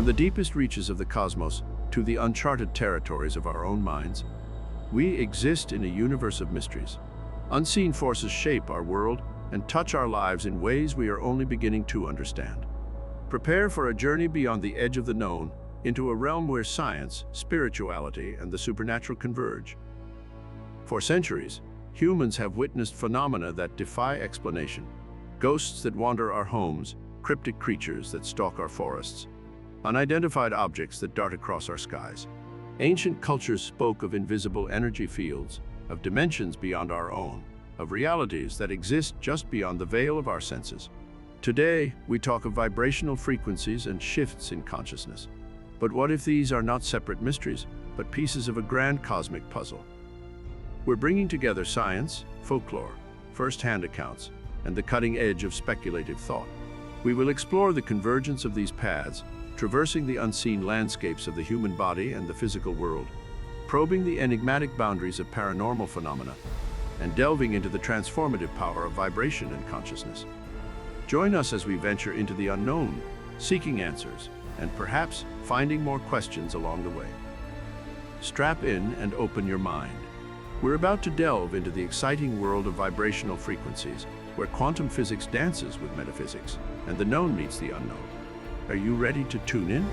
From the deepest reaches of the cosmos to the uncharted territories of our own minds, we exist in a universe of mysteries. Unseen forces shape our world and touch our lives in ways we are only beginning to understand. Prepare for a journey beyond the edge of the known into a realm where science, spirituality, and the supernatural converge. For centuries, humans have witnessed phenomena that defy explanation. Ghosts that wander our homes, cryptic creatures that stalk our forests, unidentified objects that dart across our skies. Ancient cultures spoke of invisible energy fields, of dimensions beyond our own, of realities that exist just beyond the veil of our senses. Today, we talk of vibrational frequencies and shifts in consciousness. But what if these are not separate mysteries, but pieces of a grand cosmic puzzle? We're bringing together science, folklore, first-hand accounts, and the cutting edge of speculative thought. We will explore the convergence of these paths, traversing the unseen landscapes of the human body and the physical world, probing the enigmatic boundaries of paranormal phenomena, and delving into the transformative power of vibration and consciousness. Join us as we venture into the unknown, seeking answers, and perhaps finding more questions along the way. Strap in and open your mind. We're about to delve into the exciting world of vibrational frequencies, where quantum physics dances with metaphysics, and the known meets the unknown. Are you ready to tune in?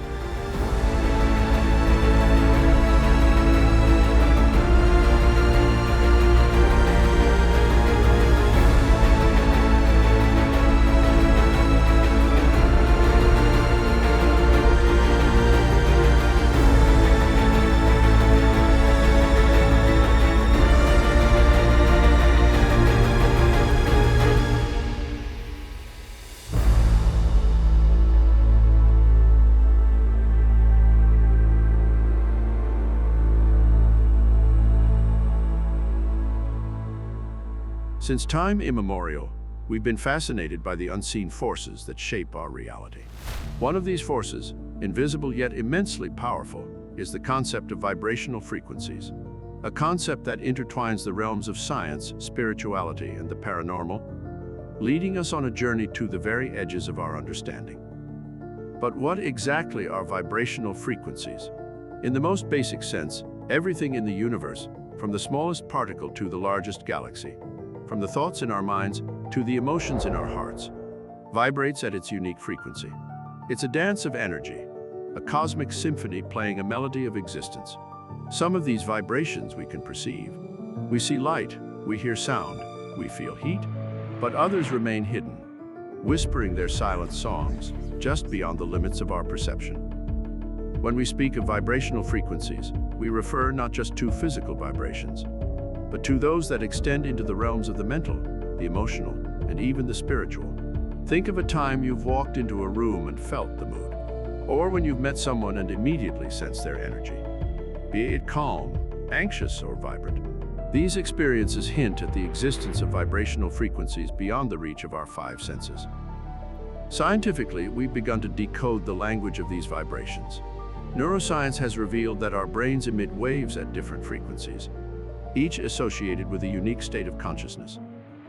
Since time immemorial, we've been fascinated by the unseen forces that shape our reality. One of these forces, invisible yet immensely powerful, is the concept of vibrational frequencies, a concept that intertwines the realms of science, spirituality, and the paranormal, leading us on a journey to the very edges of our understanding. But what exactly are vibrational frequencies? In the most basic sense, everything in the universe, from the smallest particle to the largest galaxy, from the thoughts in our minds to the emotions in our hearts, vibrates at its unique frequency. It's a dance of energy, a cosmic symphony playing a melody of existence. Some of these vibrations we can perceive. We see light, we hear sound, we feel heat, but others remain hidden, whispering their silent songs just beyond the limits of our perception. When we speak of vibrational frequencies, we refer not just to physical vibrations, but to those that extend into the realms of the mental, the emotional, and even the spiritual. Think of a time you've walked into a room and felt the mood, or when you've met someone and immediately sensed their energy, be it calm, anxious, or vibrant. These experiences hint at the existence of vibrational frequencies beyond the reach of our five senses. Scientifically, we've begun to decode the language of these vibrations. Neuroscience has revealed that our brains emit waves at different frequencies, each associated with a unique state of consciousness.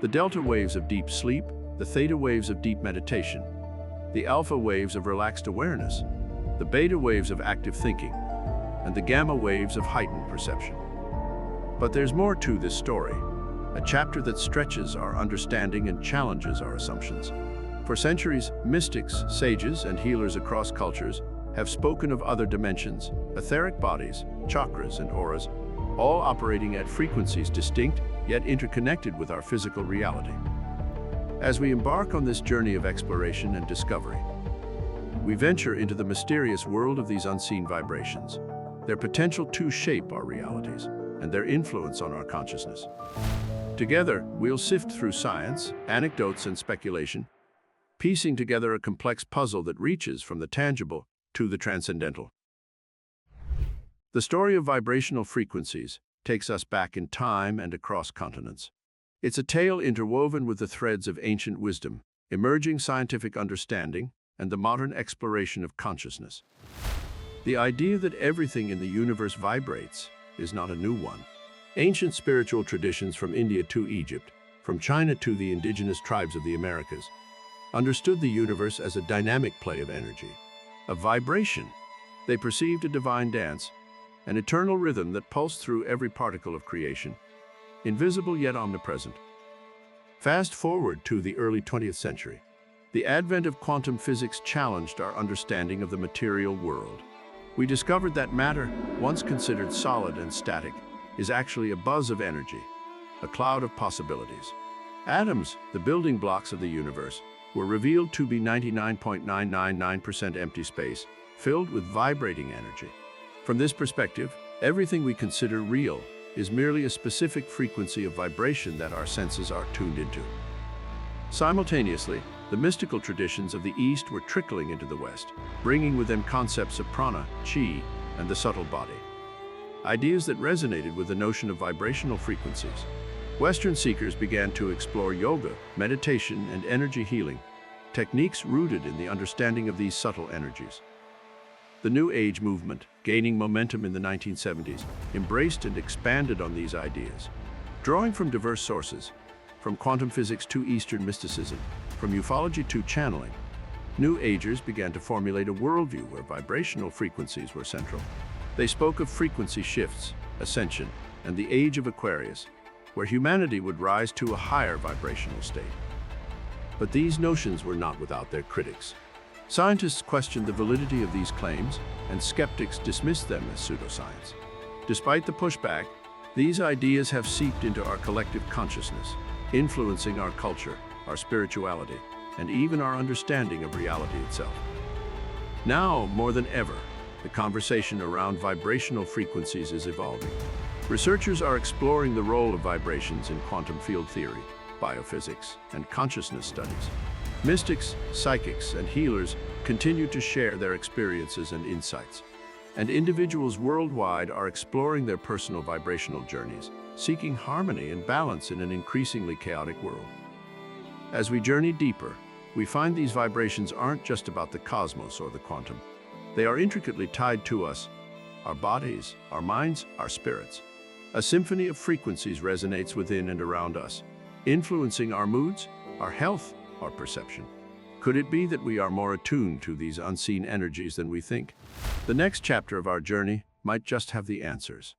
The delta waves of deep sleep, the theta waves of deep meditation, the alpha waves of relaxed awareness, the beta waves of active thinking, and the gamma waves of heightened perception. But there's more to this story, a chapter that stretches our understanding and challenges our assumptions. For centuries, mystics, sages, and healers across cultures have spoken of other dimensions, etheric bodies, chakras, and auras, all operating at frequencies distinct yet interconnected with our physical reality. As we embark on this journey of exploration and discovery, we venture into the mysterious world of these unseen vibrations, their potential to shape our realities, and their influence on our consciousness. Together, we'll sift through science, anecdotes, and speculation, piecing together a complex puzzle that reaches from the tangible to the transcendental. The story of vibrational frequencies takes us back in time and across continents. It's a tale interwoven with the threads of ancient wisdom, emerging scientific understanding, and the modern exploration of consciousness. The idea that everything in the universe vibrates is not a new one. Ancient spiritual traditions from India to Egypt, from China to the indigenous tribes of the Americas, understood the universe as a dynamic play of energy, a vibration. They perceived a divine dance, an eternal rhythm that pulsed through every particle of creation, invisible yet omnipresent. Fast forward to the early 20th century. The advent of quantum physics challenged our understanding of the material world. We discovered that matter, once considered solid and static, is actually a buzz of energy, a cloud of possibilities. Atoms, the building blocks of the universe, were revealed to be 99.999% empty space, filled with vibrating energy. From this perspective, everything we consider real is merely a specific frequency of vibration that our senses are tuned into. Simultaneously, the mystical traditions of the East were trickling into the West, bringing with them concepts of prana, chi, and the subtle body. Ideas that resonated with the notion of vibrational frequencies. Western seekers began to explore yoga, meditation, and energy healing, techniques rooted in the understanding of these subtle energies. The New Age movement, gaining momentum in the 1970s, embraced and expanded on these ideas. Drawing from diverse sources, from quantum physics to Eastern mysticism, from ufology to channeling, New Agers began to formulate a worldview where vibrational frequencies were central. They spoke of frequency shifts, ascension, and the age of Aquarius, where humanity would rise to a higher vibrational state. But these notions were not without their critics. Scientists questioned the validity of these claims, and skeptics dismissed them as pseudoscience. Despite the pushback, these ideas have seeped into our collective consciousness, influencing our culture, our spirituality, and even our understanding of reality itself. Now, more than ever, the conversation around vibrational frequencies is evolving. Researchers are exploring the role of vibrations in quantum field theory, biophysics, and consciousness studies. Mystics, psychics, and healers continue to share their experiences and insights, and individuals worldwide are exploring their personal vibrational journeys, seeking harmony and balance in an increasingly chaotic world. As we journey deeper, we find these vibrations aren't just about the cosmos or the quantum. They are intricately tied to us, our bodies, our minds, our spirits. A symphony of frequencies resonates within and around us, influencing our moods, our health, our perception. Could it be that we are more attuned to these unseen energies than we think? The next chapter of our journey might just have the answers.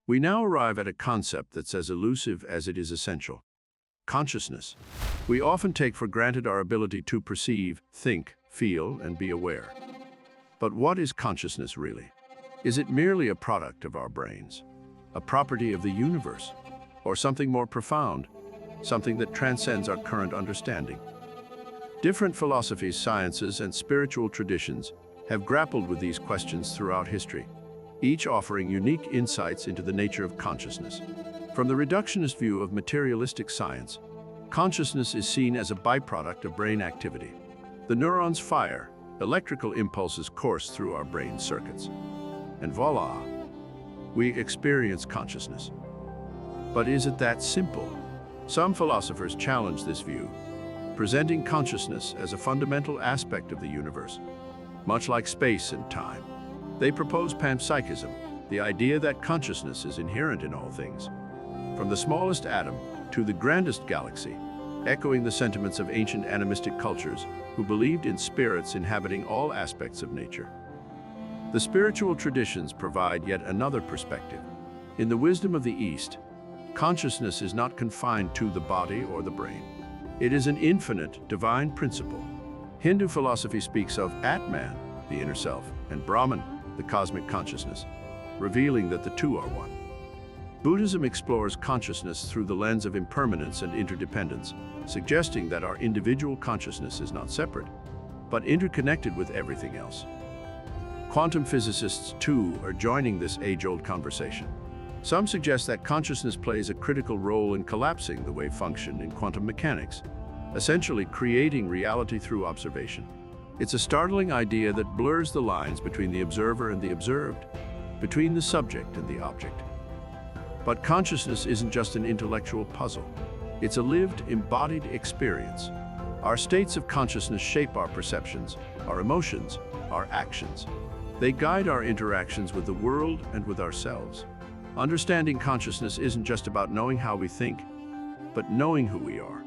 We now arrive at a concept that's as elusive as it is essential: consciousness. We often take for granted our ability to perceive, think, feel, and be aware. But what is consciousness really? Is it merely a product of our brains, a property of the universe, or something more profound, something that transcends our current understanding? Different philosophies, sciences, and spiritual traditions have grappled with these questions throughout history, each offering unique insights into the nature of consciousness. From the reductionist view of materialistic science, consciousness is seen as a byproduct of brain activity. The neurons fire, electrical impulses course through our brain circuits, and voila, we experience consciousness. But is it that simple? Some philosophers challenge this view, presenting consciousness as a fundamental aspect of the universe, much like space and time. They propose panpsychism, the idea that consciousness is inherent in all things, from the smallest atom to the grandest galaxy, echoing the sentiments of ancient animistic cultures who believed in spirits inhabiting all aspects of nature. The spiritual traditions provide yet another perspective. In the wisdom of the East, consciousness is not confined to the body or the brain. It is an infinite, divine principle. Hindu philosophy speaks of Atman, the inner self, and Brahman, the cosmic consciousness, revealing that the two are one. Buddhism explores consciousness through the lens of impermanence and interdependence, suggesting that our individual consciousness is not separate, but interconnected with everything else. Quantum physicists, too, are joining this age-old conversation. Some suggest that consciousness plays a critical role in collapsing the wave function in quantum mechanics, essentially creating reality through observation. It's a startling idea that blurs the lines between the observer and the observed, between the subject and the object. But consciousness isn't just an intellectual puzzle. It's a lived, embodied experience. Our states of consciousness shape our perceptions, our emotions, our actions. They guide our interactions with the world and with ourselves. Understanding consciousness isn't just about knowing how we think, but knowing who we are.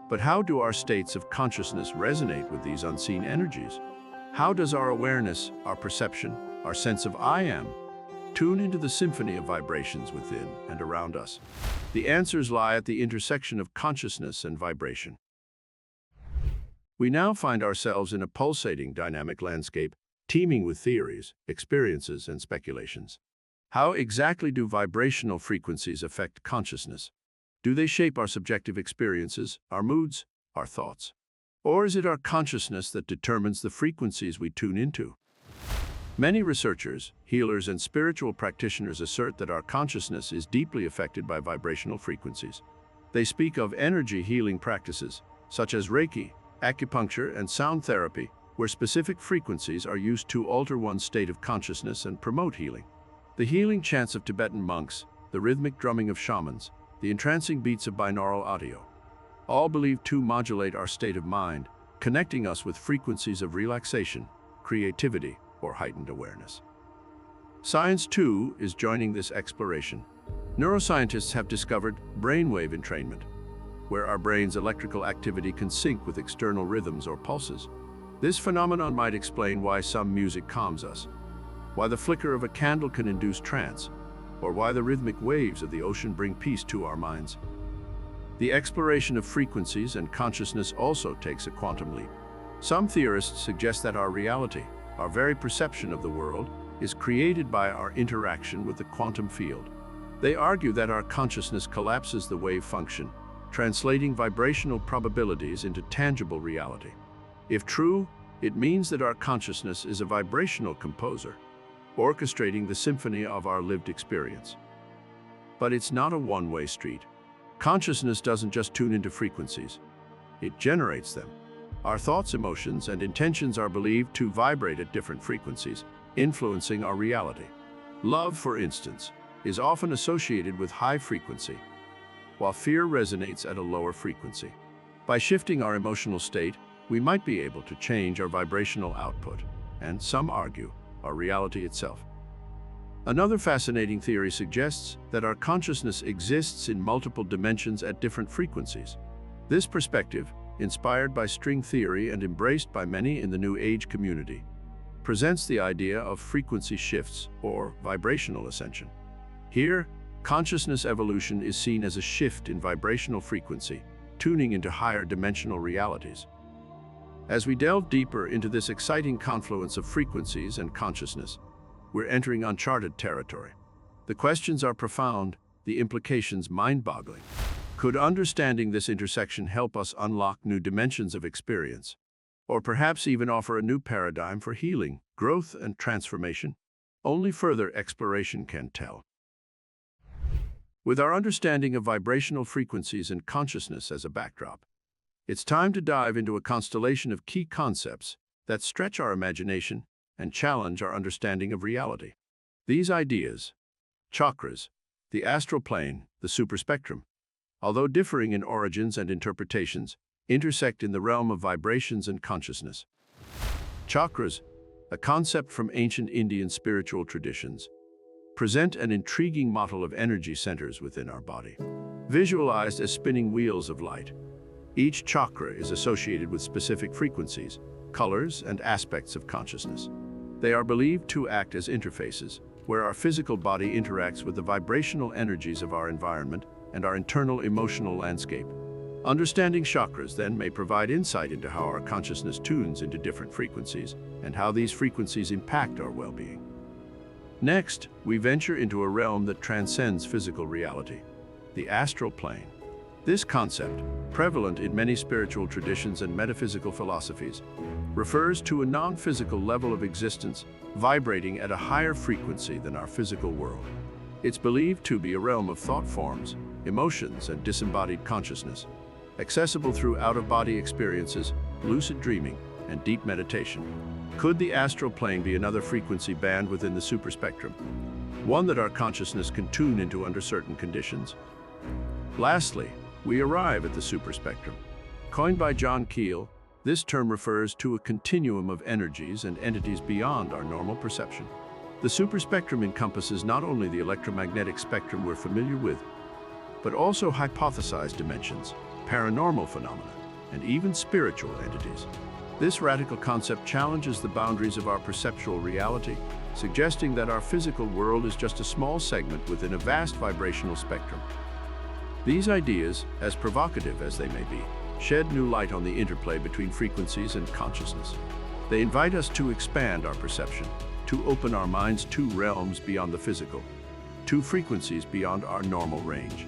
But how do our states of consciousness resonate with these unseen energies? How does our awareness, our perception, our sense of I am, tune into the symphony of vibrations within and around us? The answers lie at the intersection of consciousness and vibration. We now find ourselves in a pulsating dynamic landscape, teeming with theories, experiences, and speculations. How exactly do vibrational frequencies affect consciousness? Do they shape our subjective experiences, our moods, our thoughts? Or is it our consciousness that determines the frequencies we tune into? Many researchers, healers, and spiritual practitioners assert that our consciousness is deeply affected by vibrational frequencies. They speak of energy healing practices, such as Reiki, acupuncture, and sound therapy, where specific frequencies are used to alter one's state of consciousness and promote healing. The healing chants of Tibetan monks, the rhythmic drumming of shamans, the entrancing beats of binaural audio, all believed to modulate our state of mind, connecting us with frequencies of relaxation, creativity, or heightened awareness. Science, too, is joining this exploration. Neuroscientists have discovered brainwave entrainment, where our brain's electrical activity can sync with external rhythms or pulses. This phenomenon might explain why some music calms us, why the flicker of a candle can induce trance, or why the rhythmic waves of the ocean bring peace to our minds. The exploration of frequencies and consciousness also takes a quantum leap. Some theorists suggest that our reality, our very perception of the world, is created by our interaction with the quantum field. They argue that our consciousness collapses the wave function, translating vibrational probabilities into tangible reality. If true, it means that our consciousness is a vibrational composer, orchestrating the symphony of our lived experience. But it's not a one-way street. Consciousness doesn't just tune into frequencies, it generates them. Our thoughts, emotions, and intentions are believed to vibrate at different frequencies, influencing our reality. Love, for instance, is often associated with high frequency, while fear resonates at a lower frequency. By shifting our emotional state, we might be able to change our vibrational output, and some argue, our reality itself. Another fascinating theory suggests that our consciousness exists in multiple dimensions at different frequencies. This perspective, inspired by string theory and embraced by many in the New Age community, presents the idea of frequency shifts or vibrational ascension. Here, consciousness evolution is seen as a shift in vibrational frequency, tuning into higher dimensional realities. As we delve deeper into this exciting confluence of frequencies and consciousness, we're entering uncharted territory. The questions are profound, the implications mind-boggling. Could understanding this intersection help us unlock new dimensions of experience, or perhaps even offer a new paradigm for healing, growth, and transformation? Only further exploration can tell. With our understanding of vibrational frequencies and consciousness as a backdrop, it's time to dive into a constellation of key concepts that stretch our imagination and challenge our understanding of reality. These ideas, chakras, the astral plane, the superspectrum, although differing in origins and interpretations, intersect in the realm of vibrations and consciousness. Chakras, a concept from ancient Indian spiritual traditions, present an intriguing model of energy centers within our body. Visualized as spinning wheels of light, each chakra is associated with specific frequencies, colors, and aspects of consciousness. They are believed to act as interfaces, where our physical body interacts with the vibrational energies of our environment and our internal emotional landscape. Understanding chakras, then, may provide insight into how our consciousness tunes into different frequencies and how these frequencies impact our well-being. Next, we venture into a realm that transcends physical reality, the astral plane. This concept, prevalent in many spiritual traditions and metaphysical philosophies, refers to a non-physical level of existence vibrating at a higher frequency than our physical world. It's believed to be a realm of thought forms, emotions, and disembodied consciousness, accessible through out-of-body experiences, lucid dreaming, and deep meditation. Could the astral plane be another frequency band within the superspectrum, one that our consciousness can tune into under certain conditions? Lastly, we arrive at the superspectrum. Coined by John Keel, this term refers to a continuum of energies and entities beyond our normal perception. The superspectrum encompasses not only the electromagnetic spectrum we're familiar with, but also hypothesized dimensions, paranormal phenomena, and even spiritual entities. This radical concept challenges the boundaries of our perceptual reality, suggesting that our physical world is just a small segment within a vast vibrational spectrum. These ideas, as provocative as they may be, shed new light on the interplay between frequencies and consciousness. They invite us to expand our perception, to open our minds to realms beyond the physical, to frequencies beyond our normal range.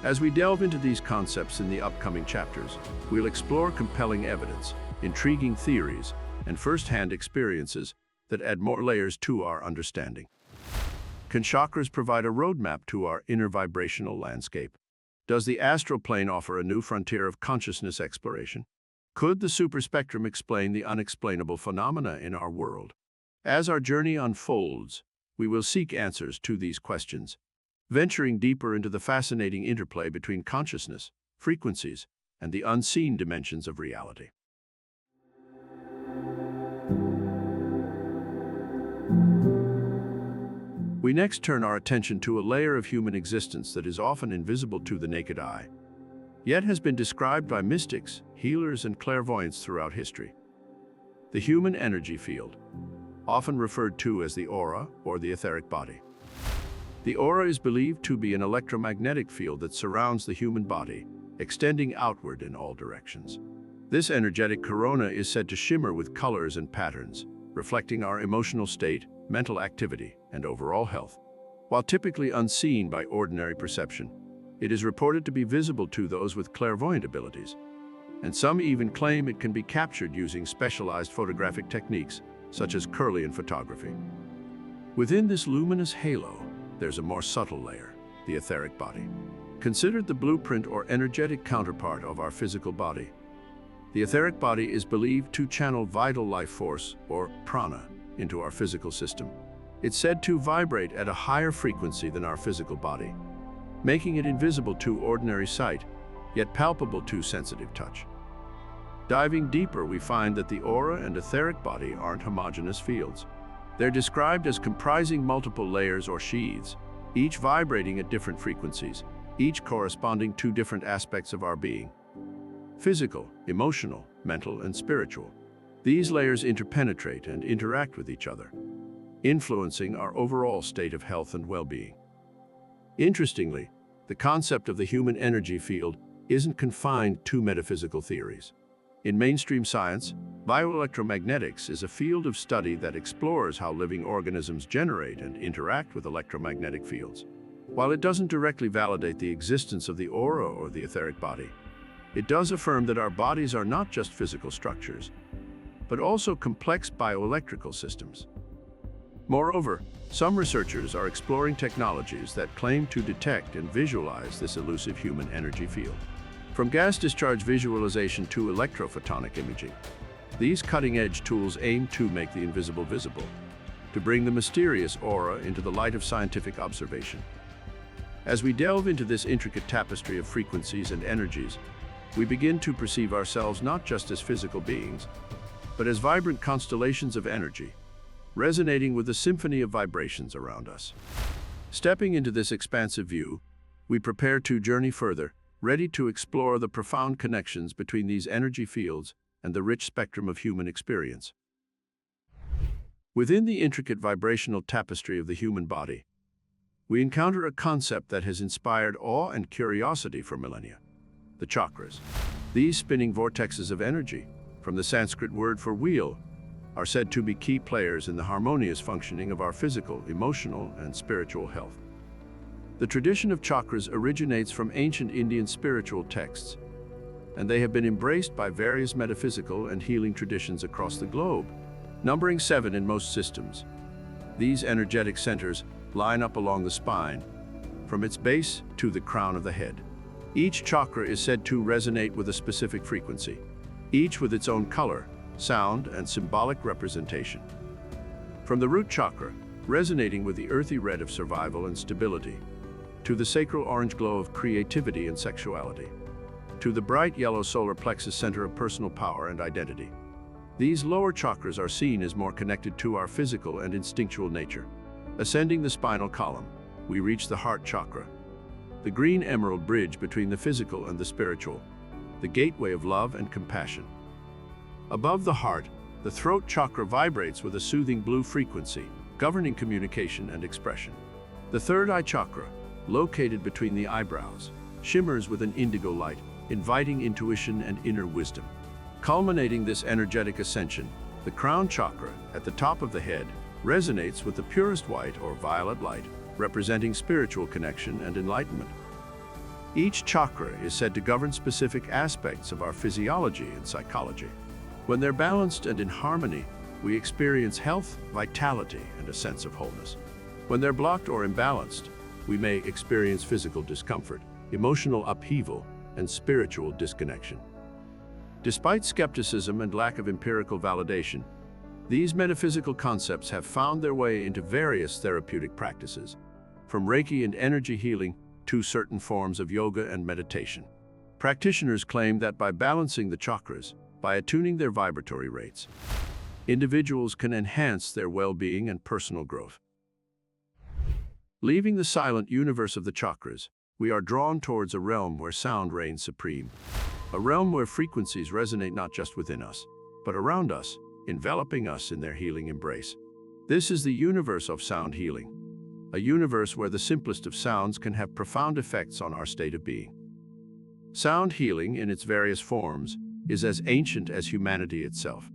As we delve into these concepts in the upcoming chapters, we'll explore compelling evidence, intriguing theories, and first-hand experiences that add more layers to our understanding. Can chakras provide a roadmap to our inner vibrational landscape? Does the astral plane offer a new frontier of consciousness exploration? Could the superspectrum explain the unexplainable phenomena in our world? As our journey unfolds, we will seek answers to these questions, venturing deeper into the fascinating interplay between consciousness, frequencies, and the unseen dimensions of reality. We next turn our attention to a layer of human existence that is often invisible to the naked eye, yet has been described by mystics, healers, and clairvoyants throughout history. The human energy field, often referred to as the aura or the etheric body. The aura is believed to be an electromagnetic field that surrounds the human body, extending outward in all directions. This energetic corona is said to shimmer with colors and patterns, reflecting our emotional state, mental activity, and overall health. While typically unseen by ordinary perception, it is reported to be visible to those with clairvoyant abilities, and some even claim it can be captured using specialized photographic techniques, such as Kirlian photography. Within this luminous halo, there's a more subtle layer, the etheric body. Considered the blueprint or energetic counterpart of our physical body, the etheric body is believed to channel vital life force, or prana, into our physical system. It's said to vibrate at a higher frequency than our physical body, making it invisible to ordinary sight, yet palpable to sensitive touch. Diving deeper, we find that the aura and etheric body aren't homogeneous fields. They're described as comprising multiple layers or sheaths, each vibrating at different frequencies, each corresponding to different aspects of our being: physical, emotional, mental, and spiritual. These layers interpenetrate and interact with each other, influencing our overall state of health and well-being. Interestingly, the concept of the human energy field isn't confined to metaphysical theories. In mainstream science, bioelectromagnetics is a field of study that explores how living organisms generate and interact with electromagnetic fields. While it doesn't directly validate the existence of the aura or the etheric body, it does affirm that our bodies are not just physical structures, but also complex bioelectrical systems. Moreover, some researchers are exploring technologies that claim to detect and visualize this elusive human energy field. From gas discharge visualization to electrophotonic imaging, these cutting-edge tools aim to make the invisible visible, to bring the mysterious aura into the light of scientific observation. As we delve into this intricate tapestry of frequencies and energies, we begin to perceive ourselves not just as physical beings, but as vibrant constellations of energy, resonating with the symphony of vibrations around us. Stepping into this expansive view, we prepare to journey further, ready to explore the profound connections between these energy fields and the rich spectrum of human experience. Within the intricate vibrational tapestry of the human body, we encounter a concept that has inspired awe and curiosity for millennia: the chakras. These spinning vortexes of energy, from the Sanskrit word for wheel, are said to be key players in the harmonious functioning of our physical, emotional, and spiritual health. The tradition of chakras originates from ancient Indian spiritual texts, and they have been embraced by various metaphysical and healing traditions across the globe, numbering 7 in most systems. These energetic centers line up along the spine, from its base to the crown of the head. Each chakra is said to resonate with a specific frequency, each with its own color, sound, and symbolic representation. From the root chakra, resonating with the earthy red of survival and stability, to the sacral orange glow of creativity and sexuality, to the bright yellow solar plexus center of personal power and identity. These lower chakras are seen as more connected to our physical and instinctual nature. Ascending the spinal column, we reach the heart chakra, the green emerald bridge between the physical and the spiritual, the gateway of love and compassion. Above the heart, the throat chakra vibrates with a soothing blue frequency, governing communication and expression. The third eye chakra, located between the eyebrows, shimmers with an indigo light, inviting intuition and inner wisdom. Culminating this energetic ascension, the crown chakra, at the top of the head, resonates with the purest white or violet light, representing spiritual connection and enlightenment. Each chakra is said to govern specific aspects of our physiology and psychology. When they're balanced and in harmony, we experience health, vitality, and a sense of wholeness. When they're blocked or imbalanced, we may experience physical discomfort, emotional upheaval, and spiritual disconnection. Despite skepticism and lack of empirical validation, these metaphysical concepts have found their way into various therapeutic practices, from Reiki and energy healing to certain forms of yoga and meditation. Practitioners claim that by balancing the chakras, by attuning their vibratory rates, individuals can enhance their well-being and personal growth. Leaving the silent universe of the chakras, we are drawn towards a realm where sound reigns supreme. A realm where frequencies resonate not just within us, but around us, enveloping us in their healing embrace. This is the universe of sound healing, a universe where the simplest of sounds can have profound effects on our state of being. Sound healing, in its various forms, is as ancient as humanity itself.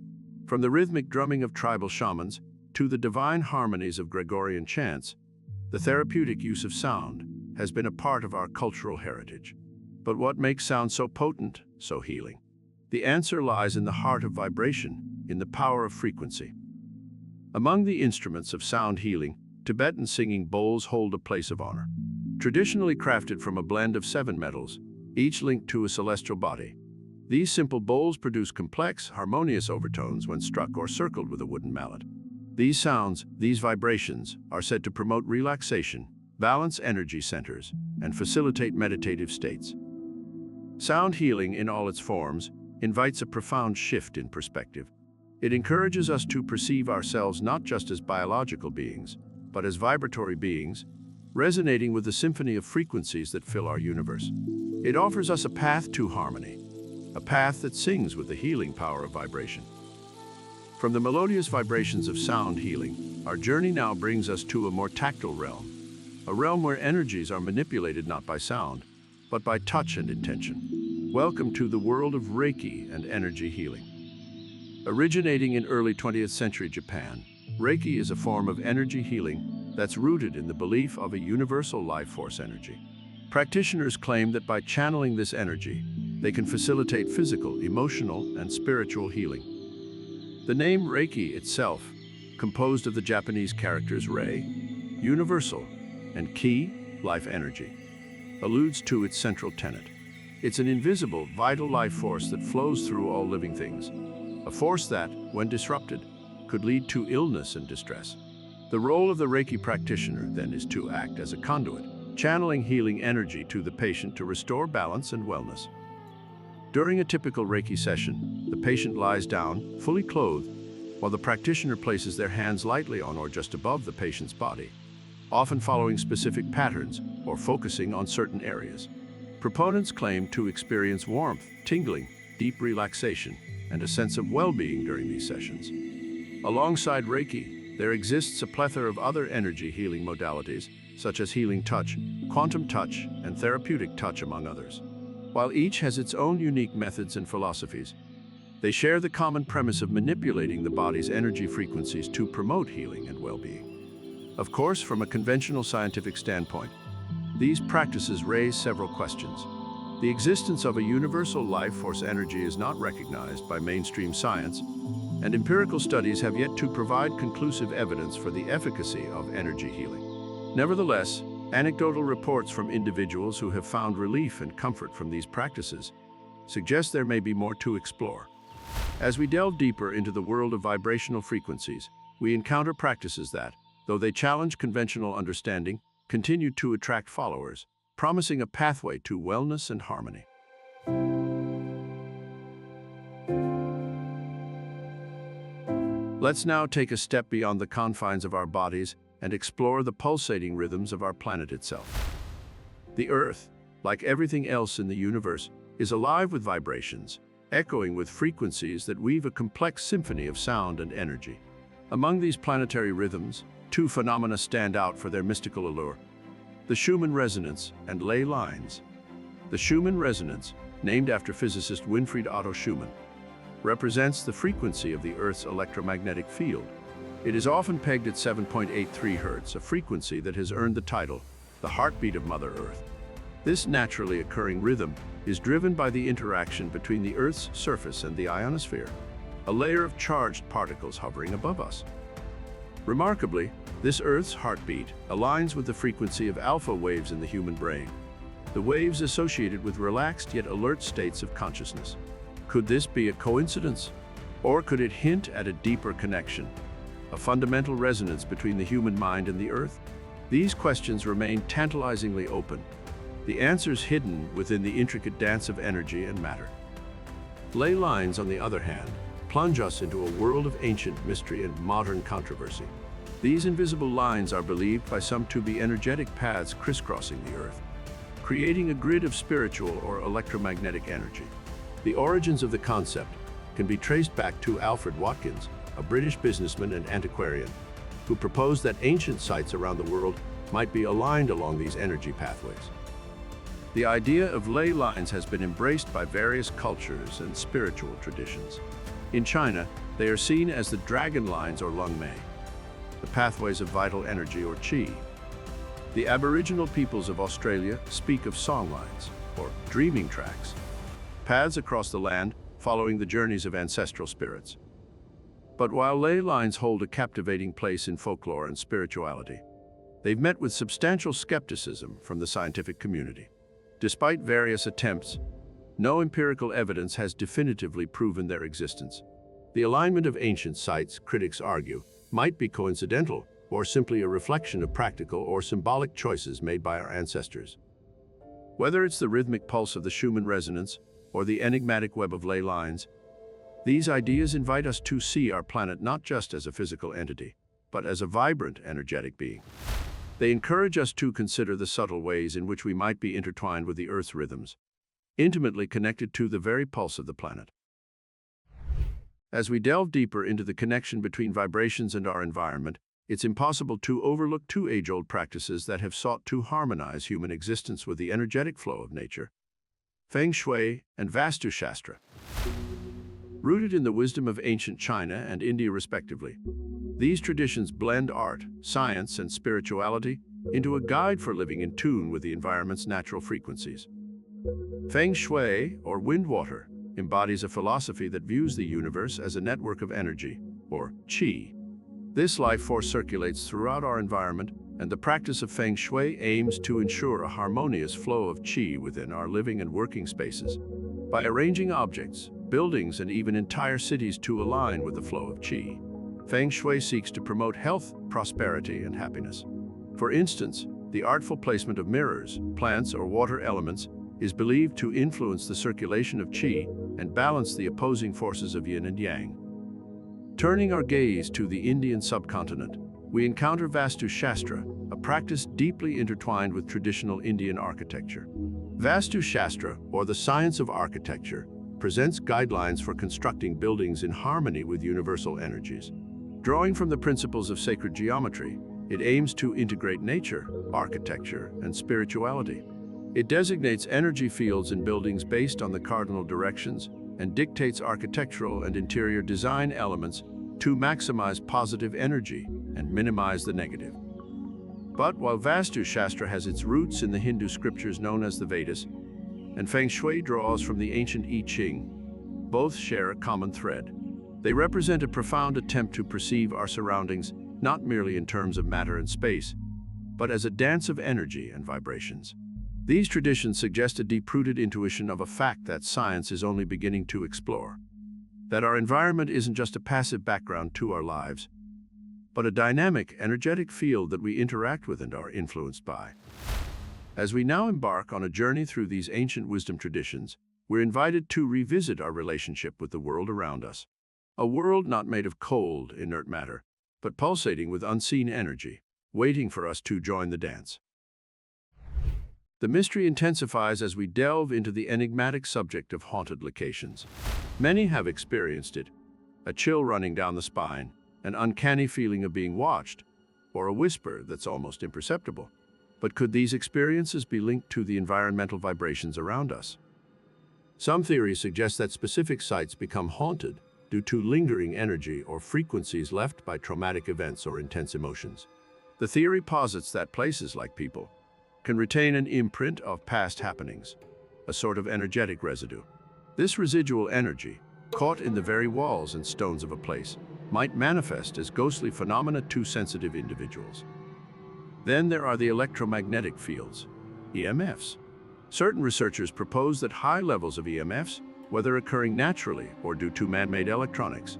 From the rhythmic drumming of tribal shamans to the divine harmonies of Gregorian chants, the therapeutic use of sound has been a part of our cultural heritage. But what makes sound so potent, so healing? The answer lies in the heart of vibration, in the power of frequency. Among the instruments of sound healing, Tibetan singing bowls hold a place of honor. Traditionally crafted from a blend of 7 metals, each linked to a celestial body, these simple bowls produce complex, harmonious overtones when struck or circled with a wooden mallet. These sounds, these vibrations, are said to promote relaxation, balance energy centers, and facilitate meditative states. Sound healing, in all its forms, invites a profound shift in perspective. It encourages us to perceive ourselves not just as biological beings, but as vibratory beings, resonating with the symphony of frequencies that fill our universe. It offers us a path to harmony, a path that sings with the healing power of vibration. From the melodious vibrations of sound healing, our journey now brings us to a more tactile realm, a realm where energies are manipulated not by sound, but by touch and intention. Welcome to the world of Reiki and energy healing. Originating in early 20th century Japan, Reiki is a form of energy healing that's rooted in the belief of a universal life force energy. Practitioners claim that by channeling this energy, they can facilitate physical, emotional, and spiritual healing. The name Reiki itself, composed of the Japanese characters Rei, universal, and Ki, life energy, alludes to its central tenet. It's an invisible, vital life force that flows through all living things, a force that, when disrupted, could lead to illness and distress. The role of the Reiki practitioner, then, is to act as a conduit, channeling healing energy to the patient to restore balance and wellness. During a typical Reiki session, the patient lies down, fully clothed, while the practitioner places their hands lightly on or just above the patient's body, often following specific patterns or focusing on certain areas. Proponents claim to experience warmth, tingling, deep relaxation, and a sense of well-being during these sessions. Alongside Reiki, there exists a plethora of other energy healing modalities, such as healing touch, quantum touch, and therapeutic touch, among others. While each has its own unique methods and philosophies, they share the common premise of manipulating the body's energy frequencies to promote healing and well-being. Of course, from a conventional scientific standpoint, these practices raise several questions. The existence of a universal life force energy is not recognized by mainstream science, and empirical studies have yet to provide conclusive evidence for the efficacy of energy healing. Nevertheless, anecdotal reports from individuals who have found relief and comfort from these practices suggest there may be more to explore. As we delve deeper into the world of vibrational frequencies, we encounter practices that, though they challenge conventional understanding, continue to attract followers, promising a pathway to wellness and harmony. Let's now take a step beyond the confines of our bodies and explore the pulsating rhythms of our planet itself. The Earth, like everything else in the universe, is alive with vibrations, echoing with frequencies that weave a complex symphony of sound and energy. Among these planetary rhythms, two phenomena stand out for their mystical allure: the Schumann resonance and ley lines. The Schumann resonance, named after physicist Winfried Otto Schumann, represents the frequency of the Earth's electromagnetic field. It is often pegged at 7.83 Hz, a frequency that has earned the title, the heartbeat of Mother Earth. This naturally occurring rhythm is driven by the interaction between the Earth's surface and the ionosphere, a layer of charged particles hovering above us. Remarkably, this Earth's heartbeat aligns with the frequency of alpha waves in the human brain, the waves associated with relaxed yet alert states of consciousness. Could this be a coincidence? Or could it hint at a deeper connection, a fundamental resonance between the human mind and the Earth? These questions remain tantalizingly open, the answers hidden within the intricate dance of energy and matter. Ley lines, on the other hand, plunge us into a world of ancient mystery and modern controversy. These invisible lines are believed by some to be energetic paths crisscrossing the Earth, creating a grid of spiritual or electromagnetic energy. The origins of the concept can be traced back to Alfred Watkins, a British businessman and antiquarian, who proposed that ancient sites around the world might be aligned along these energy pathways. The idea of ley lines has been embraced by various cultures and spiritual traditions. In China, they are seen as the dragon lines or lung mei, the pathways of vital energy or qi. The Aboriginal peoples of Australia speak of song lines, or dreaming tracks, paths across the land following the journeys of ancestral spirits. But while ley lines hold a captivating place in folklore and spirituality, they've met with substantial skepticism from the scientific community. Despite various attempts, no empirical evidence has definitively proven their existence. The alignment of ancient sites, critics argue, might be coincidental or simply a reflection of practical or symbolic choices made by our ancestors. Whether it's the rhythmic pulse of the Schumann resonance or the enigmatic web of ley lines, these ideas invite us to see our planet not just as a physical entity, but as a vibrant, energetic being. They encourage us to consider the subtle ways in which we might be intertwined with the Earth's rhythms, intimately connected to the very pulse of the planet. As we delve deeper into the connection between vibrations and our environment, it's impossible to overlook two age-old practices that have sought to harmonize human existence with the energetic flow of nature: Feng Shui and Vastu Shastra. Rooted in the wisdom of ancient China and India respectively, these traditions blend art, science, and spirituality into a guide for living in tune with the environment's natural frequencies. Feng Shui, or wind water, embodies a philosophy that views the universe as a network of energy, or qi. This life force circulates throughout our environment, and the practice of Feng Shui aims to ensure a harmonious flow of qi within our living and working spaces. By arranging objects, buildings, and even entire cities to align with the flow of qi, Feng Shui seeks to promote health, prosperity, and happiness. For instance, the artful placement of mirrors, plants, or water elements is believed to influence the circulation of qi and balance the opposing forces of yin and yang. Turning our gaze to the Indian subcontinent, we encounter Vastu Shastra, a practice deeply intertwined with traditional Indian architecture. Vastu Shastra, or the science of architecture, presents guidelines for constructing buildings in harmony with universal energies. Drawing from the principles of sacred geometry, it aims to integrate nature, architecture, and spirituality. It designates energy fields in buildings based on the cardinal directions and dictates architectural and interior design elements to maximize positive energy and minimize the negative. But while Vastu Shastra has its roots in the Hindu scriptures known as the Vedas, and Feng Shui draws from the ancient I Ching, both share a common thread. They represent a profound attempt to perceive our surroundings not merely in terms of matter and space, but as a dance of energy and vibrations. These traditions suggest a deep-rooted intuition of a fact that science is only beginning to explore, that our environment isn't just a passive background to our lives, but a dynamic, energetic field that we interact with and are influenced by. As we now embark on a journey through these ancient wisdom traditions, we're invited to revisit our relationship with the world around us. A world not made of cold, inert matter, but pulsating with unseen energy, waiting for us to join the dance. The mystery intensifies as we delve into the enigmatic subject of haunted locations. Many have experienced it, a chill running down the spine, an uncanny feeling of being watched, or a whisper that's almost imperceptible. But could these experiences be linked to the environmental vibrations around us? Some theories suggest that specific sites become haunted due to lingering energy or frequencies left by traumatic events or intense emotions. The theory posits that places, like people, can retain an imprint of past happenings, a sort of energetic residue. This residual energy, caught in the very walls and stones of a place, might manifest as ghostly phenomena to sensitive individuals. Then there are the electromagnetic fields, EMFs. Certain researchers propose that high levels of EMFs, whether occurring naturally or due to man-made electronics,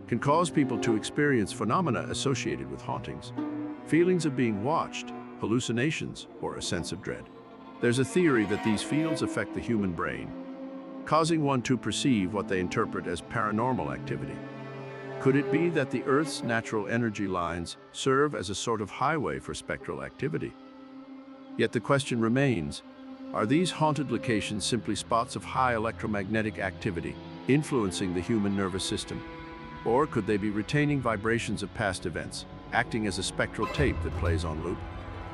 can cause people to experience phenomena associated with hauntings, feelings of being watched, hallucinations, or a sense of dread. There's a theory that these fields affect the human brain, causing one to perceive what they interpret as paranormal activity. Could it be that the Earth's natural energy lines serve as a sort of highway for spectral activity? Yet the question remains, are these haunted locations simply spots of high electromagnetic activity influencing the human nervous system? Or could they be retaining vibrations of past events, acting as a spectral tape that plays on loop?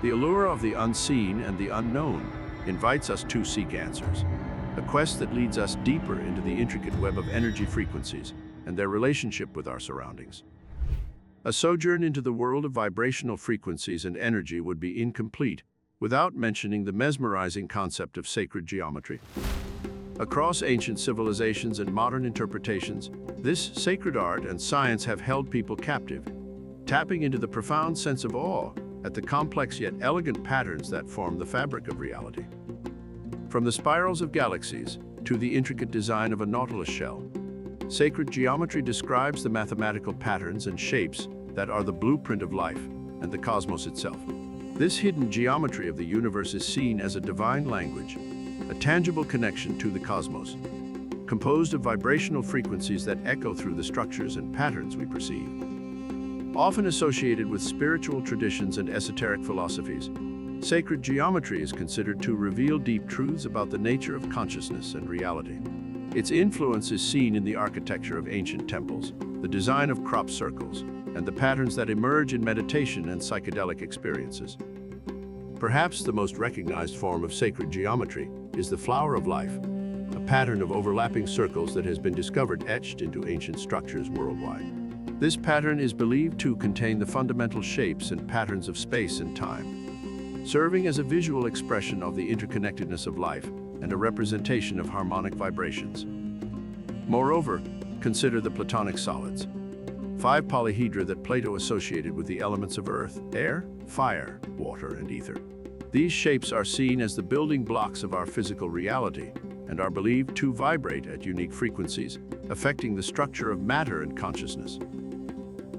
The allure of the unseen and the unknown invites us to seek answers, a quest that leads us deeper into the intricate web of energy frequencies and their relationship with our surroundings. A sojourn into the world of vibrational frequencies and energy would be incomplete without mentioning the mesmerizing concept of sacred geometry. Across ancient civilizations and modern interpretations, this sacred art and science have held people captive, tapping into the profound sense of awe at the complex yet elegant patterns that form the fabric of reality. From the spirals of galaxies to the intricate design of a nautilus shell, sacred geometry describes the mathematical patterns and shapes that are the blueprint of life and the cosmos itself. This hidden geometry of the universe is seen as a divine language, a tangible connection to the cosmos, composed of vibrational frequencies that echo through the structures and patterns we perceive. Often associated with spiritual traditions and esoteric philosophies, sacred geometry is considered to reveal deep truths about the nature of consciousness and reality. Its influence is seen in the architecture of ancient temples, the design of crop circles, and the patterns that emerge in meditation and psychedelic experiences. Perhaps the most recognized form of sacred geometry is the flower of life, a pattern of overlapping circles that has been discovered etched into ancient structures worldwide. This pattern is believed to contain the fundamental shapes and patterns of space and time, serving as a visual expression of the interconnectedness of life and a representation of harmonic vibrations. Moreover, consider the Platonic solids, 5 polyhedra that Plato associated with the elements of earth, air, fire, water, and ether. These shapes are seen as the building blocks of our physical reality and are believed to vibrate at unique frequencies, affecting the structure of matter and consciousness.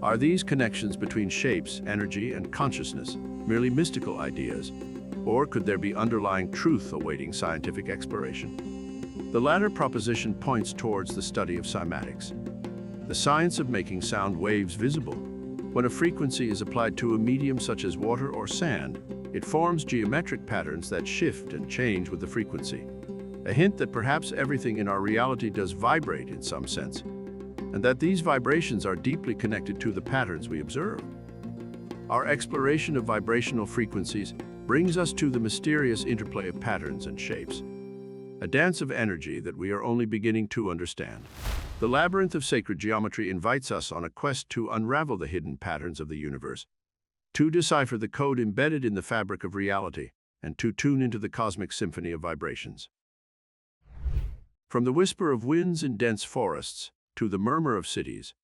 Are these connections between shapes, energy, and consciousness merely mystical ideas, or could there be underlying truth awaiting scientific exploration? The latter proposition points towards the study of cymatics, the science of making sound waves visible. When a frequency is applied to a medium such as water or sand, it forms geometric patterns that shift and change with the frequency, a hint that perhaps everything in our reality does vibrate in some sense, and that these vibrations are deeply connected to the patterns we observe. Our exploration of vibrational frequencies brings us to the mysterious interplay of patterns and shapes, a dance of energy that we are only beginning to understand. The labyrinth of sacred geometry invites us on a quest to unravel the hidden patterns of the universe, to decipher the code embedded in the fabric of reality, and to tune into the cosmic symphony of vibrations. From the whisper of winds in dense forests to the murmur of cities,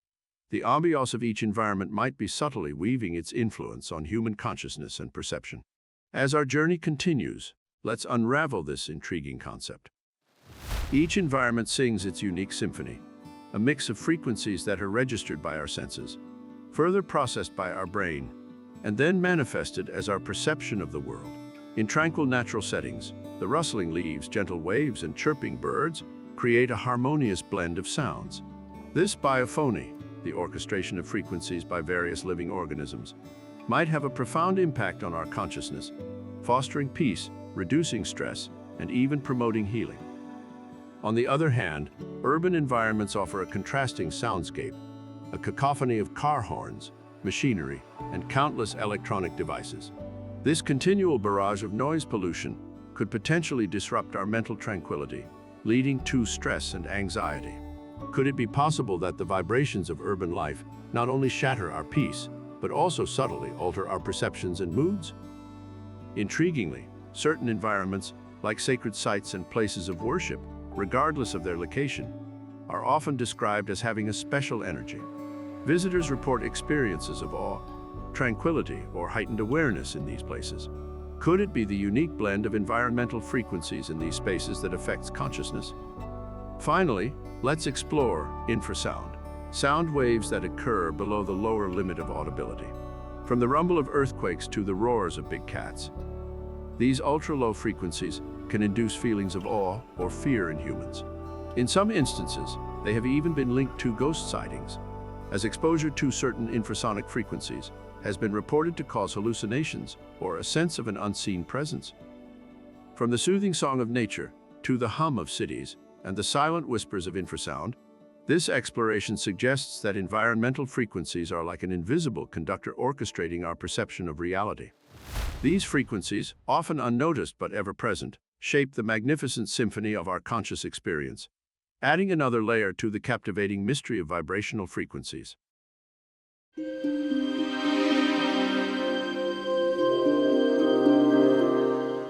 the ambiance of each environment might be subtly weaving its influence on human consciousness and perception. As our journey continues, let's unravel this intriguing concept. Each environment sings its unique symphony, a mix of frequencies that are registered by our senses, further processed by our brain, and then manifested as our perception of the world. In tranquil natural settings, the rustling leaves, gentle waves, and chirping birds create a harmonious blend of sounds. This biophony, the orchestration of frequencies by various living organisms, might have a profound impact on our consciousness, fostering peace reducing stress, and even promoting healing. On the other hand, urban environments offer a contrasting soundscape, a cacophony of car horns, machinery, and countless electronic devices. This continual barrage of noise pollution could potentially disrupt our mental tranquility, leading to stress and anxiety. Could it be possible that the vibrations of urban life not only shatter our peace, but also subtly alter our perceptions and moods? Intriguingly, certain environments, like sacred sites and places of worship, regardless of their location, are often described as having a special energy. Visitors report experiences of awe, tranquility, or heightened awareness in these places. Could it be the unique blend of environmental frequencies in these spaces that affects consciousness? Finally, let's explore infrasound, sound waves that occur below the lower limit of audibility. From the rumble of earthquakes to the roars of big cats, these ultra-low frequencies can induce feelings of awe or fear in humans. In some instances, they have even been linked to ghost sightings, as exposure to certain infrasonic frequencies has been reported to cause hallucinations or a sense of an unseen presence. From the soothing song of nature to the hum of cities and the silent whispers of infrasound, this exploration suggests that environmental frequencies are like an invisible conductor orchestrating our perception of reality. These frequencies, often unnoticed but ever-present, shape the magnificent symphony of our conscious experience, adding another layer to the captivating mystery of vibrational frequencies.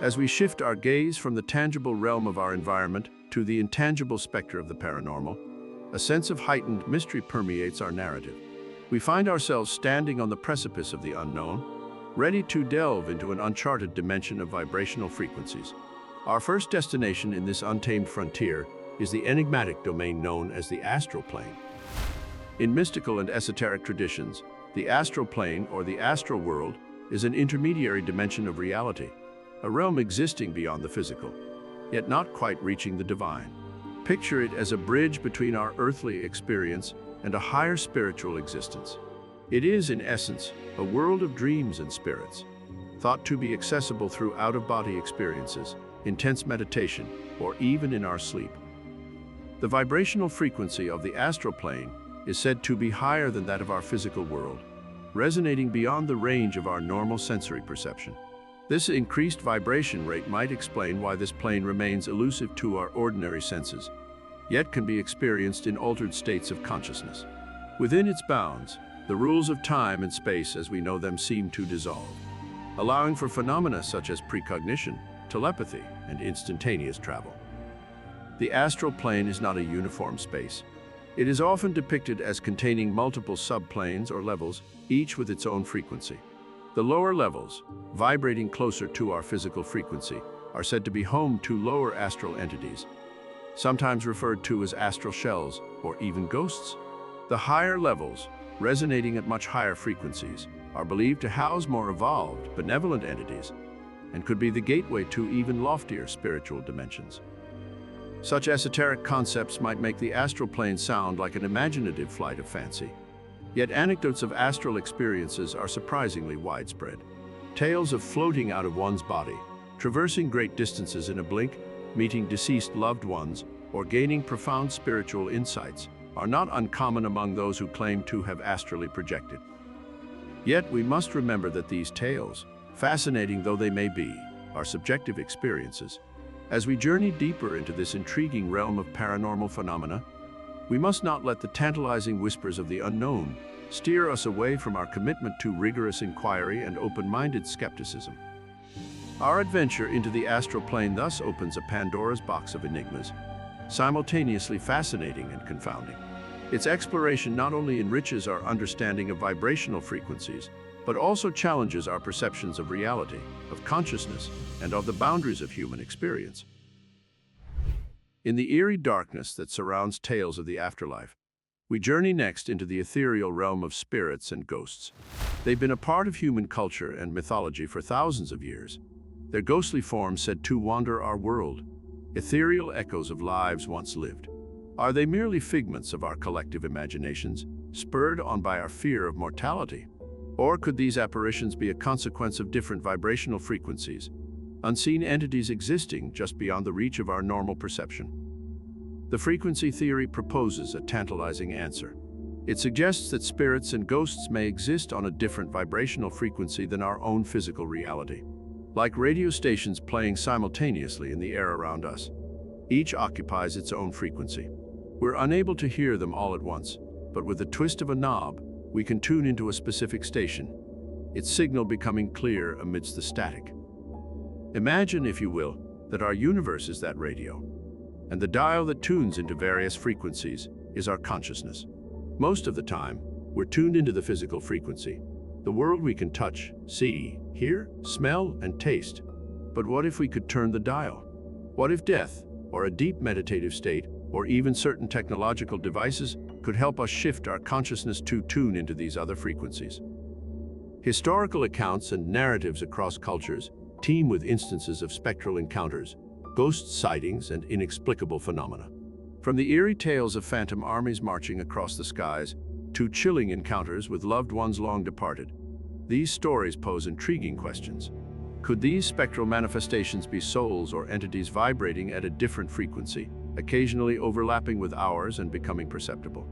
As we shift our gaze from the tangible realm of our environment to the intangible specter of the paranormal, a sense of heightened mystery permeates our narrative. We find ourselves standing on the precipice of the unknown, ready to delve into an uncharted dimension of vibrational frequencies. Our first destination in this untamed frontier is the enigmatic domain known as the Astral Plane. In mystical and esoteric traditions, the Astral Plane, or the astral world, is an intermediary dimension of reality, a realm existing beyond the physical, yet not quite reaching the divine. Picture it as a bridge between our earthly experience and a higher spiritual existence. It is, in essence, a world of dreams and spirits, thought to be accessible through out-of-body experiences, intense meditation, or even in our sleep. The vibrational frequency of the astral plane is said to be higher than that of our physical world, resonating beyond the range of our normal sensory perception. This increased vibration rate might explain why this plane remains elusive to our ordinary senses, yet can be experienced in altered states of consciousness. Within its bounds, the rules of time and space as we know them seem to dissolve, allowing for phenomena such as precognition, telepathy, and instantaneous travel. The astral plane is not a uniform space. It is often depicted as containing multiple subplanes or levels, each with its own frequency. The lower levels, vibrating closer to our physical frequency, are said to be home to lower astral entities, sometimes referred to as astral shells or even ghosts. The higher levels, resonating at much higher frequencies, are believed to house more evolved, benevolent entities, and could be the gateway to even loftier spiritual dimensions. Such esoteric concepts might make the astral plane sound like an imaginative flight of fancy. Yet anecdotes of astral experiences are surprisingly widespread. Tales of floating out of one's body, traversing great distances in a blink, meeting deceased loved ones, or gaining profound spiritual insights are not uncommon among those who claim to have astrally projected. Yet we must remember that these tales, fascinating though they may be, are subjective experiences. As we journey deeper into this intriguing realm of paranormal phenomena, we must not let the tantalizing whispers of the unknown steer us away from our commitment to rigorous inquiry and open-minded skepticism. Our adventure into the astral plane thus opens a Pandora's box of enigmas, simultaneously fascinating and confounding. Its exploration not only enriches our understanding of vibrational frequencies, but also challenges our perceptions of reality, of consciousness, and of the boundaries of human experience. In the eerie darkness that surrounds tales of the afterlife, we journey next into the ethereal realm of spirits and ghosts. They've been a part of human culture and mythology for thousands of years, their ghostly forms said to wander our world, ethereal echoes of lives once lived. Are they merely figments of our collective imaginations, spurred on by our fear of mortality? Or could these apparitions be a consequence of different vibrational frequencies, unseen entities existing just beyond the reach of our normal perception. The frequency theory proposes a tantalizing answer. It suggests that spirits and ghosts may exist on a different vibrational frequency than our own physical reality, like radio stations playing simultaneously in the air around us. Each occupies its own frequency. We're unable to hear them all at once, but with the twist of a knob, we can tune into a specific station, its signal becoming clear amidst the static. Imagine, if you will, that our universe is that radio, and the dial that tunes into various frequencies is our consciousness. Most of the time, we're tuned into the physical frequency, the world we can touch, see, hear, smell, and taste. But what if we could turn the dial? What if death, or a deep meditative state, or even certain technological devices could help us shift our consciousness to tune into these other frequencies? Historical accounts and narratives across cultures teem with instances of spectral encounters, ghost sightings, and inexplicable phenomena. From the eerie tales of phantom armies marching across the skies to chilling encounters with loved ones long departed, these stories pose intriguing questions. Could these spectral manifestations be souls or entities vibrating at a different frequency, occasionally overlapping with ours and becoming perceptible?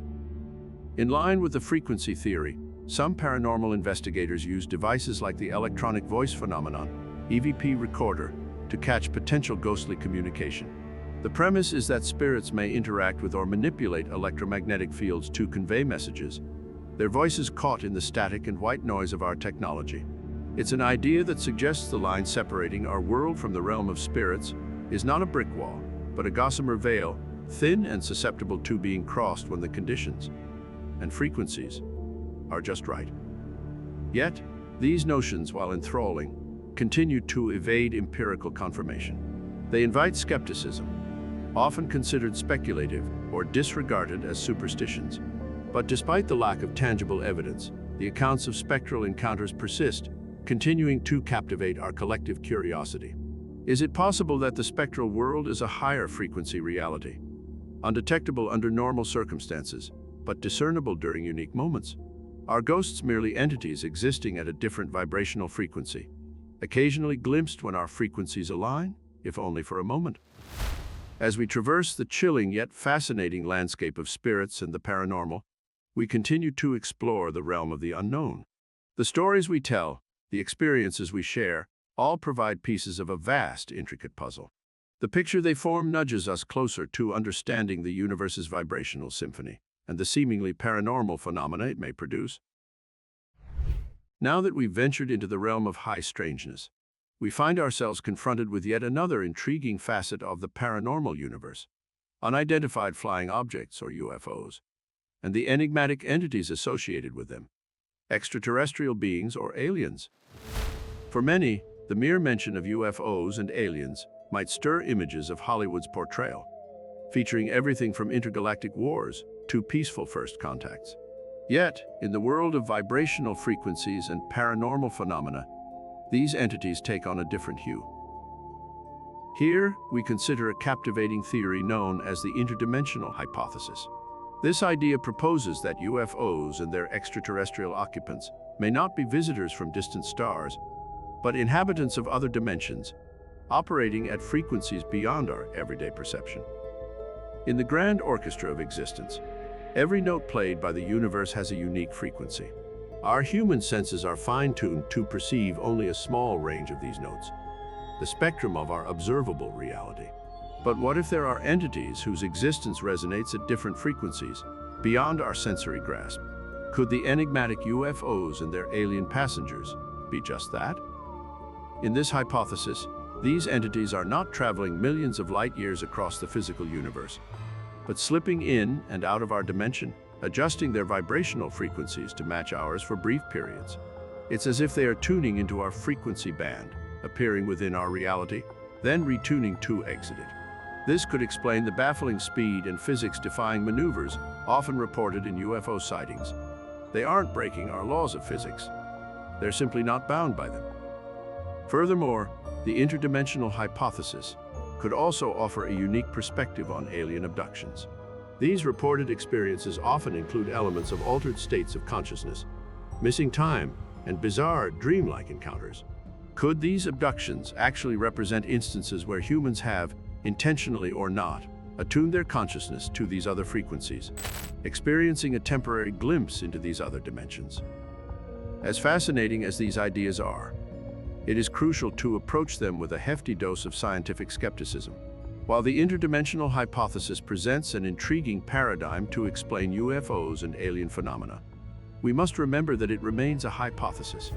In line with the frequency theory, some paranormal investigators use devices like the electronic voice phenomenon, EVP recorder, to catch potential ghostly communication. The premise is that spirits may interact with or manipulate electromagnetic fields to convey messages, their voices caught in the static and white noise of our technology. It's an idea that suggests the line separating our world from the realm of spirits is not a brick wall, but a gossamer veil, thin and susceptible to being crossed when the conditions and frequencies are just right. Yet, these notions, while enthralling, continue to evade empirical confirmation. They invite skepticism, often considered speculative or disregarded as superstitions. But despite the lack of tangible evidence, the accounts of spectral encounters persist, continuing to captivate our collective curiosity. Is it possible that the spectral world is a higher frequency reality, undetectable under normal circumstances, but discernible during unique moments? Are ghosts merely entities existing at a different vibrational frequency, occasionally glimpsed when our frequencies align, if only for a moment? As we traverse the chilling yet fascinating landscape of spirits and the paranormal, we continue to explore the realm of the unknown. The stories we tell, the experiences we share, all provide pieces of a vast, intricate puzzle. The picture they form nudges us closer to understanding the universe's vibrational symphony and the seemingly paranormal phenomena it may produce. Now that we've ventured into the realm of high strangeness, we find ourselves confronted with yet another intriguing facet of the paranormal universe: unidentified flying objects, or UFOs, and the enigmatic entities associated with them, extraterrestrial beings or aliens. For many, the mere mention of UFOs and aliens might stir images of Hollywood's portrayal, featuring everything from intergalactic wars to peaceful first contacts. Yet, in the world of vibrational frequencies and paranormal phenomena, these entities take on a different hue. Here, we consider a captivating theory known as the Interdimensional Hypothesis. This idea proposes that UFOs and their extraterrestrial occupants may not be visitors from distant stars, but inhabitants of other dimensions, operating at frequencies beyond our everyday perception. In the grand orchestra of existence, every note played by the universe has a unique frequency. Our human senses are fine-tuned to perceive only a small range of these notes, the spectrum of our observable reality. But what if there are entities whose existence resonates at different frequencies, beyond our sensory grasp? Could the enigmatic UFOs and their alien passengers be just that? In this hypothesis, these entities are not traveling millions of light years across the physical universe, but slipping in and out of our dimension, adjusting their vibrational frequencies to match ours for brief periods. It's as if they are tuning into our frequency band, appearing within our reality, then retuning to exit it. This could explain the baffling speed and physics-defying maneuvers often reported in UFO sightings. They aren't breaking our laws of physics. They're simply not bound by them. Furthermore, the interdimensional hypothesis could also offer a unique perspective on alien abductions. These reported experiences often include elements of altered states of consciousness, missing time, and bizarre dreamlike encounters. Could these abductions actually represent instances where humans have, intentionally or not, attuned their consciousness to these other frequencies, experiencing a temporary glimpse into these other dimensions? As fascinating as these ideas are, it is crucial to approach them with a hefty dose of scientific skepticism. While the interdimensional hypothesis presents an intriguing paradigm to explain UFOs and alien phenomena, we must remember that it remains a hypothesis.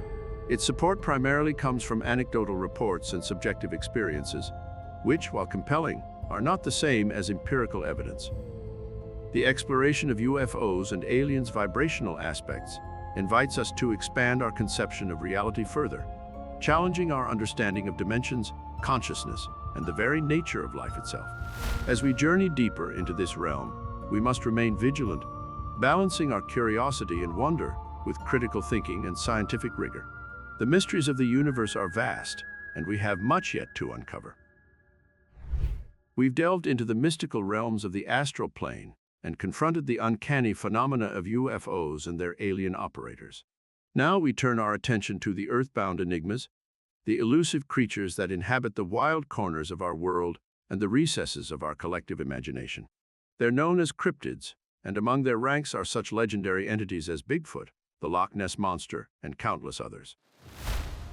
Its support primarily comes from anecdotal reports and subjective experiences, which, while compelling, are not the same as empirical evidence. The exploration of UFOs and aliens' vibrational aspects invites us to expand our conception of reality further, challenging our understanding of dimensions, consciousness, and the very nature of life itself. As we journey deeper into this realm, we must remain vigilant, balancing our curiosity and wonder with critical thinking and scientific rigor. The mysteries of the universe are vast, and we have much yet to uncover. We've delved into the mystical realms of the astral plane and confronted the uncanny phenomena of UFOs and their alien operators. Now we turn our attention to the Earthbound Enigmas, the elusive creatures that inhabit the wild corners of our world and the recesses of our collective imagination. They're known as cryptids, and among their ranks are such legendary entities as Bigfoot, the Loch Ness Monster, and countless others.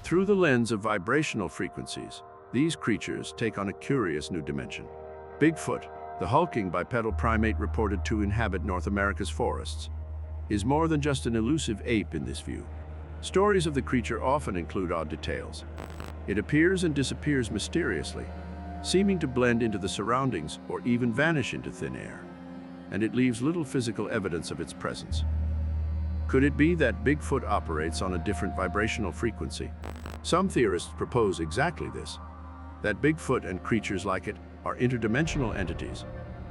Through the lens of vibrational frequencies, these creatures take on a curious new dimension. Bigfoot, the hulking bipedal primate reported to inhabit North America's forests, is more than just an elusive ape in this view. Stories of the creature often include odd details. It appears and disappears mysteriously, seeming to blend into the surroundings or even vanish into thin air, and it leaves little physical evidence of its presence. Could it be that Bigfoot operates on a different vibrational frequency? Some theorists propose exactly this, that Bigfoot and creatures like it are interdimensional entities,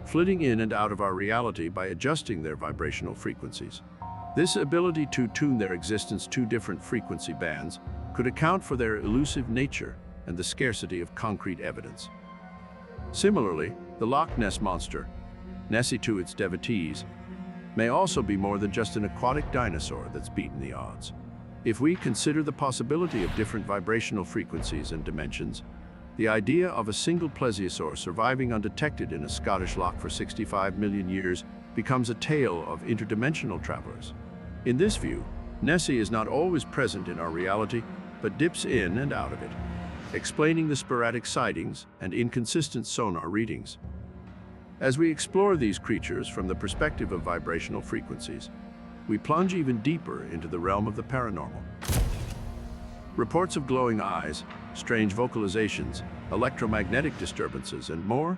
flitting in and out of our reality by adjusting their vibrational frequencies. This ability to tune their existence to different frequency bands could account for their elusive nature and the scarcity of concrete evidence. Similarly, the Loch Ness Monster, Nessie to its devotees, may also be more than just an aquatic dinosaur that's beaten the odds. If we consider the possibility of different vibrational frequencies and dimensions, the idea of a single plesiosaur surviving undetected in a Scottish loch for 65 million years becomes a tale of interdimensional travelers. In this view, Nessie is not always present in our reality, but dips in and out of it, explaining the sporadic sightings and inconsistent sonar readings. As we explore these creatures from the perspective of vibrational frequencies, we plunge even deeper into the realm of the paranormal. Reports of glowing eyes, strange vocalizations, electromagnetic disturbances, and more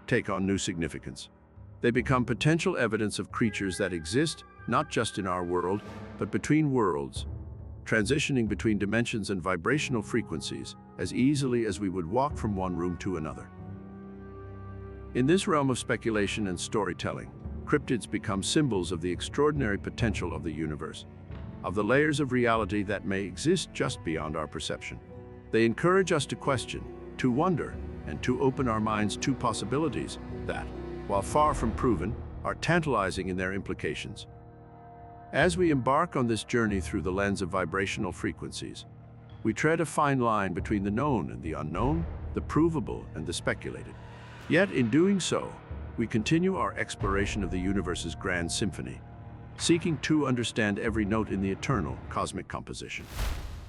take on new significance. They become potential evidence of creatures that exist not just in our world, but between worlds, transitioning between dimensions and vibrational frequencies as easily as we would walk from one room to another. In this realm of speculation and storytelling, cryptids become symbols of the extraordinary potential of the universe, of the layers of reality that may exist just beyond our perception. They encourage us to question, to wonder, and to open our minds to possibilities that, while far from proven, are tantalizing in their implications. As we embark on this journey through the lens of vibrational frequencies, we tread a fine line between the known and the unknown, the provable and the speculated. Yet in doing so, we continue our exploration of the universe's grand symphony, seeking to understand every note in the eternal cosmic composition.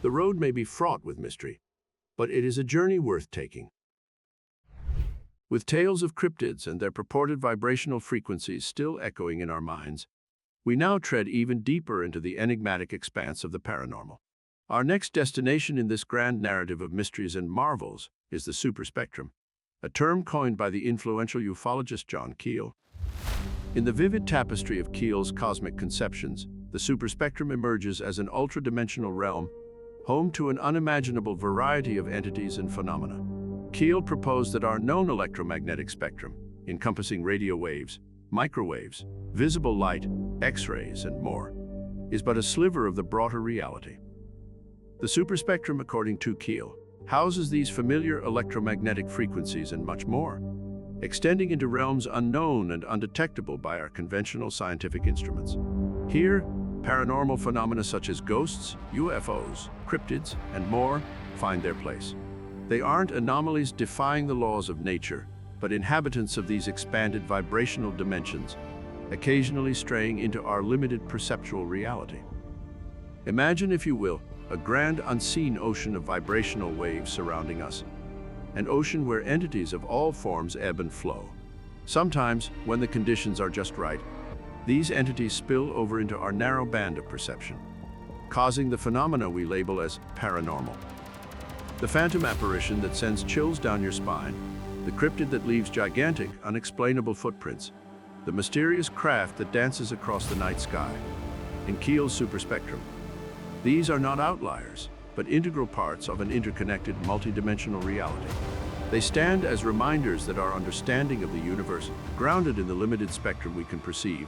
The road may be fraught with mystery, but it is a journey worth taking. With tales of cryptids and their purported vibrational frequencies still echoing in our minds, we now tread even deeper into the enigmatic expanse of the paranormal. Our next destination in this grand narrative of mysteries and marvels is the superspectrum, a term coined by the influential ufologist John Keel. In the vivid tapestry of Keel's cosmic conceptions, the superspectrum emerges as an ultra-dimensional realm, home to an unimaginable variety of entities and phenomena. Keel proposed that our known electromagnetic spectrum, encompassing radio waves, microwaves, visible light, X-rays, and more, is but a sliver of the broader reality. The superspectrum, according to Keel, houses these familiar electromagnetic frequencies and much more, extending into realms unknown and undetectable by our conventional scientific instruments. Here, paranormal phenomena such as ghosts, UFOs, cryptids, and more find their place. They aren't anomalies defying the laws of nature, but inhabitants of these expanded vibrational dimensions, occasionally straying into our limited perceptual reality. Imagine, if you will, a grand unseen ocean of vibrational waves surrounding us, an ocean where entities of all forms ebb and flow. Sometimes, when the conditions are just right, these entities spill over into our narrow band of perception, causing the phenomena we label as paranormal. The phantom apparition that sends chills down your spine, the cryptid that leaves gigantic, unexplainable footprints, the mysterious craft that dances across the night sky. In Keel's superspectrum, these are not outliers, but integral parts of an interconnected, multidimensional reality. They stand as reminders that our understanding of the universe, grounded in the limited spectrum we can perceive,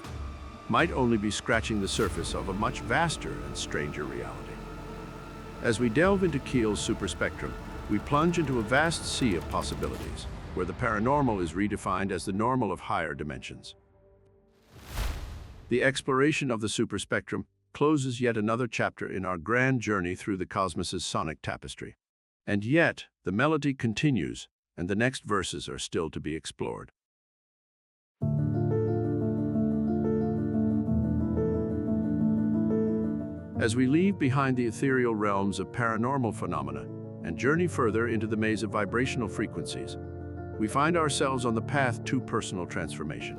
might only be scratching the surface of a much vaster and stranger reality. As we delve into Keel's superspectrum, we plunge into a vast sea of possibilities, where the paranormal is redefined as the normal of higher dimensions. The exploration of the superspectrum closes yet another chapter in our grand journey through the cosmos's sonic tapestry. And yet, the melody continues, and the next verses are still to be explored. As we leave behind the ethereal realms of paranormal phenomena and journey further into the maze of vibrational frequencies, we find ourselves on the path to personal transformation.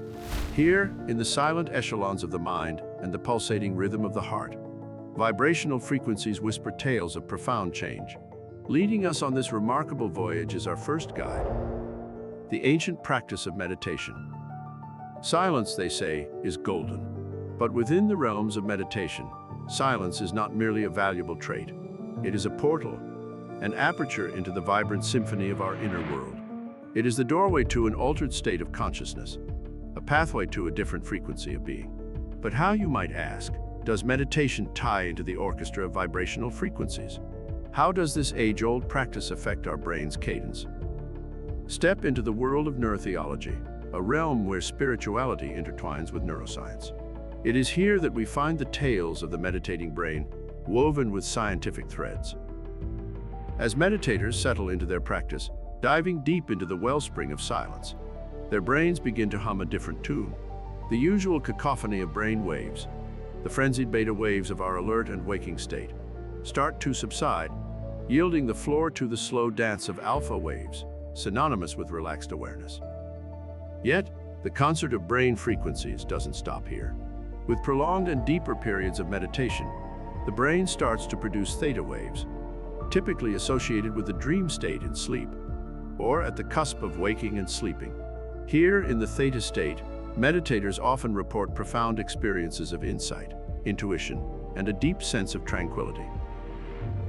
Here, in the silent echelons of the mind and the pulsating rhythm of the heart, vibrational frequencies whisper tales of profound change. Leading us on this remarkable voyage is our first guide, the ancient practice of meditation. Silence, they say, is golden. But within the realms of meditation, silence is not merely a valuable trait. It is a portal, an aperture into the vibrant symphony of our inner world. It is the doorway to an altered state of consciousness, a pathway to a different frequency of being. But how, you might ask, does meditation tie into the orchestra of vibrational frequencies? How does this age-old practice affect our brain's cadence? Step into the world of neurotheology, a realm where spirituality intertwines with neuroscience. It is here that we find the tales of the meditating brain, woven with scientific threads. As meditators settle into their practice, diving deep into the wellspring of silence, their brains begin to hum a different tune. The usual cacophony of brain waves, the frenzied beta waves of our alert and waking state, start to subside, yielding the floor to the slow dance of alpha waves, synonymous with relaxed awareness. Yet, the concert of brain frequencies doesn't stop here. With prolonged and deeper periods of meditation, the brain starts to produce theta waves, typically associated with the dream state in sleep, or at the cusp of waking and sleeping. Here, in the theta state, meditators often report profound experiences of insight, intuition, and a deep sense of tranquility.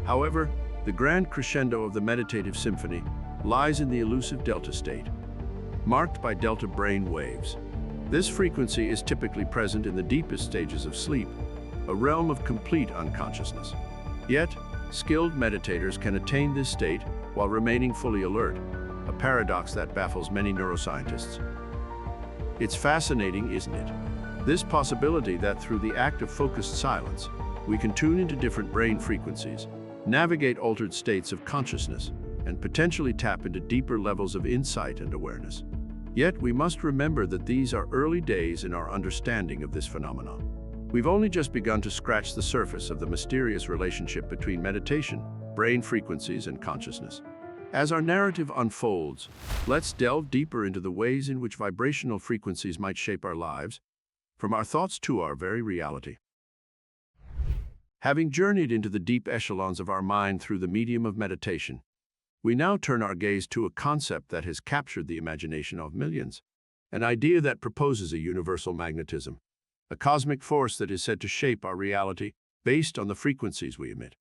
However, the grand crescendo of the meditative symphony lies in the elusive delta state, marked by delta brain waves. This frequency is typically present in the deepest stages of sleep, a realm of complete unconsciousness. Yet, skilled meditators can attain this state while remaining fully alert, a paradox that baffles many neuroscientists. It's fascinating, isn't it? This possibility that through the act of focused silence, we can tune into different brain frequencies, navigate altered states of consciousness, and potentially tap into deeper levels of insight and awareness. Yet, we must remember that these are early days in our understanding of this phenomenon. We've only just begun to scratch the surface of the mysterious relationship between meditation, brain frequencies, and consciousness. As our narrative unfolds, let's delve deeper into the ways in which vibrational frequencies might shape our lives, from our thoughts to our very reality. Having journeyed into the deep echelons of our mind through the medium of meditation, we now turn our gaze to a concept that has captured the imagination of millions, an idea that proposes a universal magnetism, a cosmic force that is said to shape our reality based on the frequencies we emit.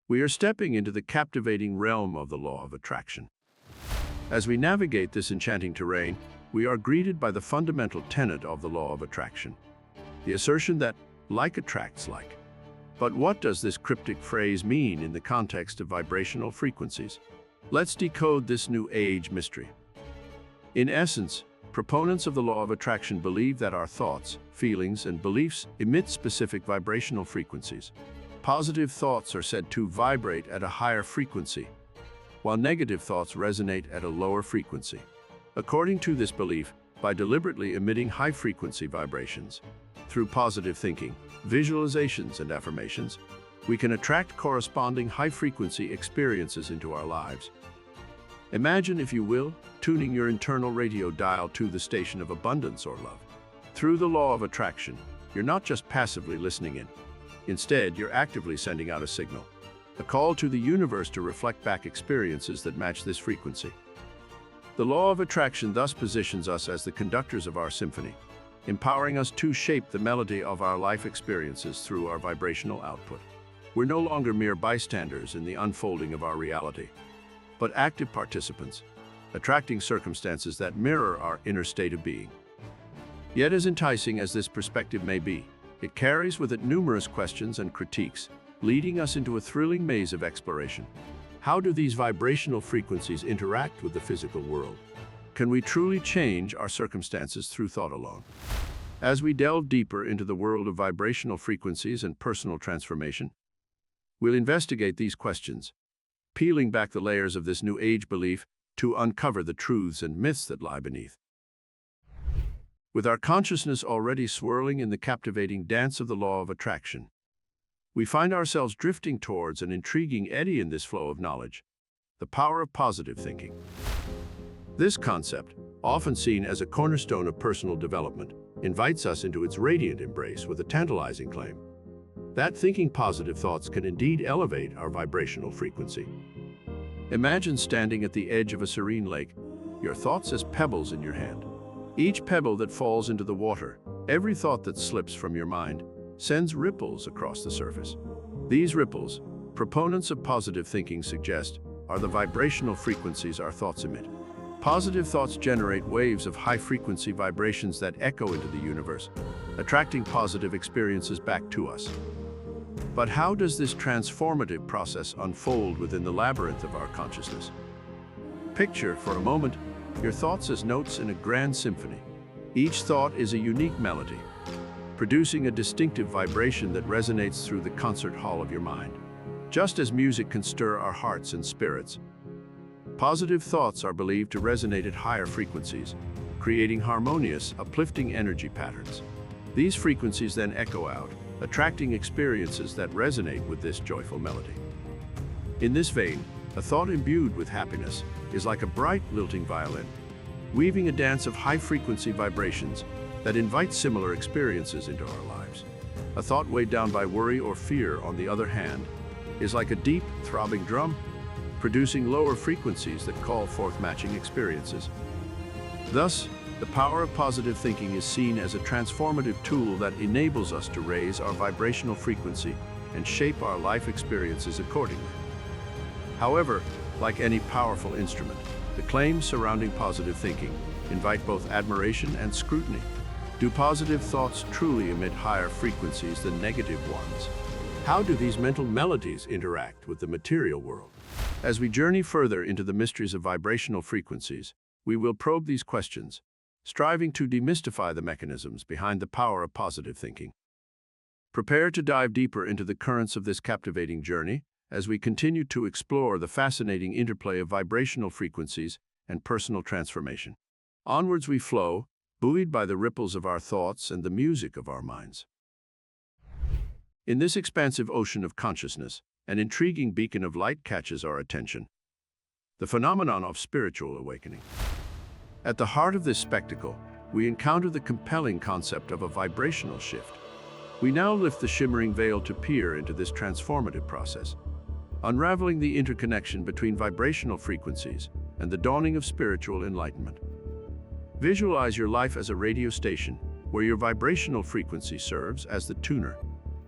We are stepping into the captivating realm of the law of attraction. As we navigate this enchanting terrain, we are greeted by the fundamental tenet of the law of attraction, the assertion that like attracts like. But what does this cryptic phrase mean in the context of vibrational frequencies? Let's decode this new age mystery. In essence, Proponents of the law of attraction believe that our thoughts, feelings, and beliefs emit specific vibrational frequencies. Positive thoughts are said to vibrate at a higher frequency, while negative thoughts resonate at a lower frequency. According to this belief, by deliberately emitting high-frequency vibrations, through positive thinking, visualizations, and affirmations, we can attract corresponding high-frequency experiences into our lives. Imagine, if you will, tuning your internal radio dial to the station of abundance or love. Through the law of attraction, you're not just passively listening in. Instead, you're actively sending out a signal, a call to the universe to reflect back experiences that match this frequency. The law of attraction thus positions us as the conductors of our symphony, empowering us to shape the melody of our life experiences through our vibrational output. We're no longer mere bystanders in the unfolding of our reality, but active participants, attracting circumstances that mirror our inner state of being. Yet, as enticing as this perspective may be, it carries with it numerous questions and critiques, leading us into a thrilling maze of exploration. How do these vibrational frequencies interact with the physical world? Can we truly change our circumstances through thought alone? As we delve deeper into the world of vibrational frequencies and personal transformation, we'll investigate these questions, peeling back the layers of this new age belief to uncover the truths and myths that lie beneath. With our consciousness already swirling in the captivating dance of the law of attraction, we find ourselves drifting towards an intriguing eddy in this flow of knowledge, the power of positive thinking. This concept, often seen as a cornerstone of personal development, invites us into its radiant embrace with a tantalizing claim that thinking positive thoughts can indeed elevate our vibrational frequency. Imagine standing at the edge of a serene lake, your thoughts as pebbles in your hand. Each pebble that falls into the water, every thought that slips from your mind, sends ripples across the surface. These ripples, proponents of positive thinking suggest, are the vibrational frequencies our thoughts emit. Positive thoughts generate waves of high-frequency vibrations that echo into the universe, attracting positive experiences back to us. But how does this transformative process unfold within the labyrinth of our consciousness? Picture, for a moment, your thoughts as notes in a grand symphony. Each thought is a unique melody, producing a distinctive vibration that resonates through the concert hall of your mind. Just as music can stir our hearts and spirits, positive thoughts are believed to resonate at higher frequencies, creating harmonious, uplifting energy patterns. These frequencies then echo out, attracting experiences that resonate with this joyful melody. In this vein, a thought imbued with happiness is like a bright, lilting violin, weaving a dance of high-frequency vibrations that invite similar experiences into our lives. A thought weighed down by worry or fear, on the other hand, is like a deep, throbbing drum, producing lower frequencies that call forth matching experiences. Thus, the power of positive thinking is seen as a transformative tool that enables us to raise our vibrational frequency and shape our life experiences accordingly. However, like any powerful instrument, the claims surrounding positive thinking invite both admiration and scrutiny. Do positive thoughts truly emit higher frequencies than negative ones? How do these mental melodies interact with the material world? As we journey further into the mysteries of vibrational frequencies, we will probe these questions, striving to demystify the mechanisms behind the power of positive thinking. Prepare to dive deeper into the currents of this captivating journey as we continue to explore the fascinating interplay of vibrational frequencies and personal transformation. Onwards we flow, buoyed by the ripples of our thoughts and the music of our minds. In this expansive ocean of consciousness, an intriguing beacon of light catches our attention: the phenomenon of spiritual awakening. At the heart of this spectacle, we encounter the compelling concept of a vibrational shift. We now lift the shimmering veil to peer into this transformative process, unraveling the interconnection between vibrational frequencies and the dawning of spiritual enlightenment. Visualize your life as a radio station where your vibrational frequency serves as the tuner.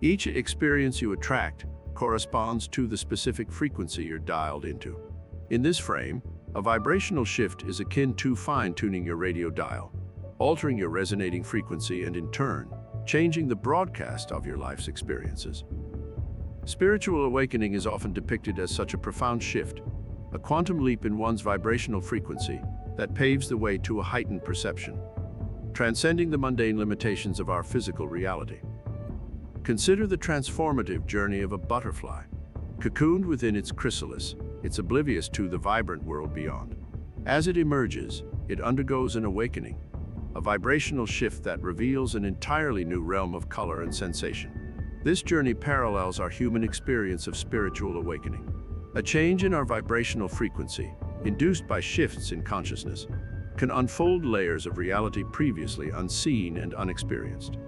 Each experience you attract corresponds to the specific frequency you're dialed into. In this frame, a vibrational shift is akin to fine-tuning your radio dial, altering your resonating frequency and, in turn, changing the broadcast of your life's experiences. Spiritual awakening is often depicted as such a profound shift, a quantum leap in one's vibrational frequency that paves the way to a heightened perception, transcending the mundane limitations of our physical reality. Consider the transformative journey of a butterfly. Cocooned within its chrysalis, it's oblivious to the vibrant world beyond. As it emerges, it undergoes an awakening, a vibrational shift that reveals an entirely new realm of color and sensation. This journey parallels our human experience of spiritual awakening. A change in our vibrational frequency, induced by shifts in consciousness, can unfold layers of reality previously unseen and unexperienced.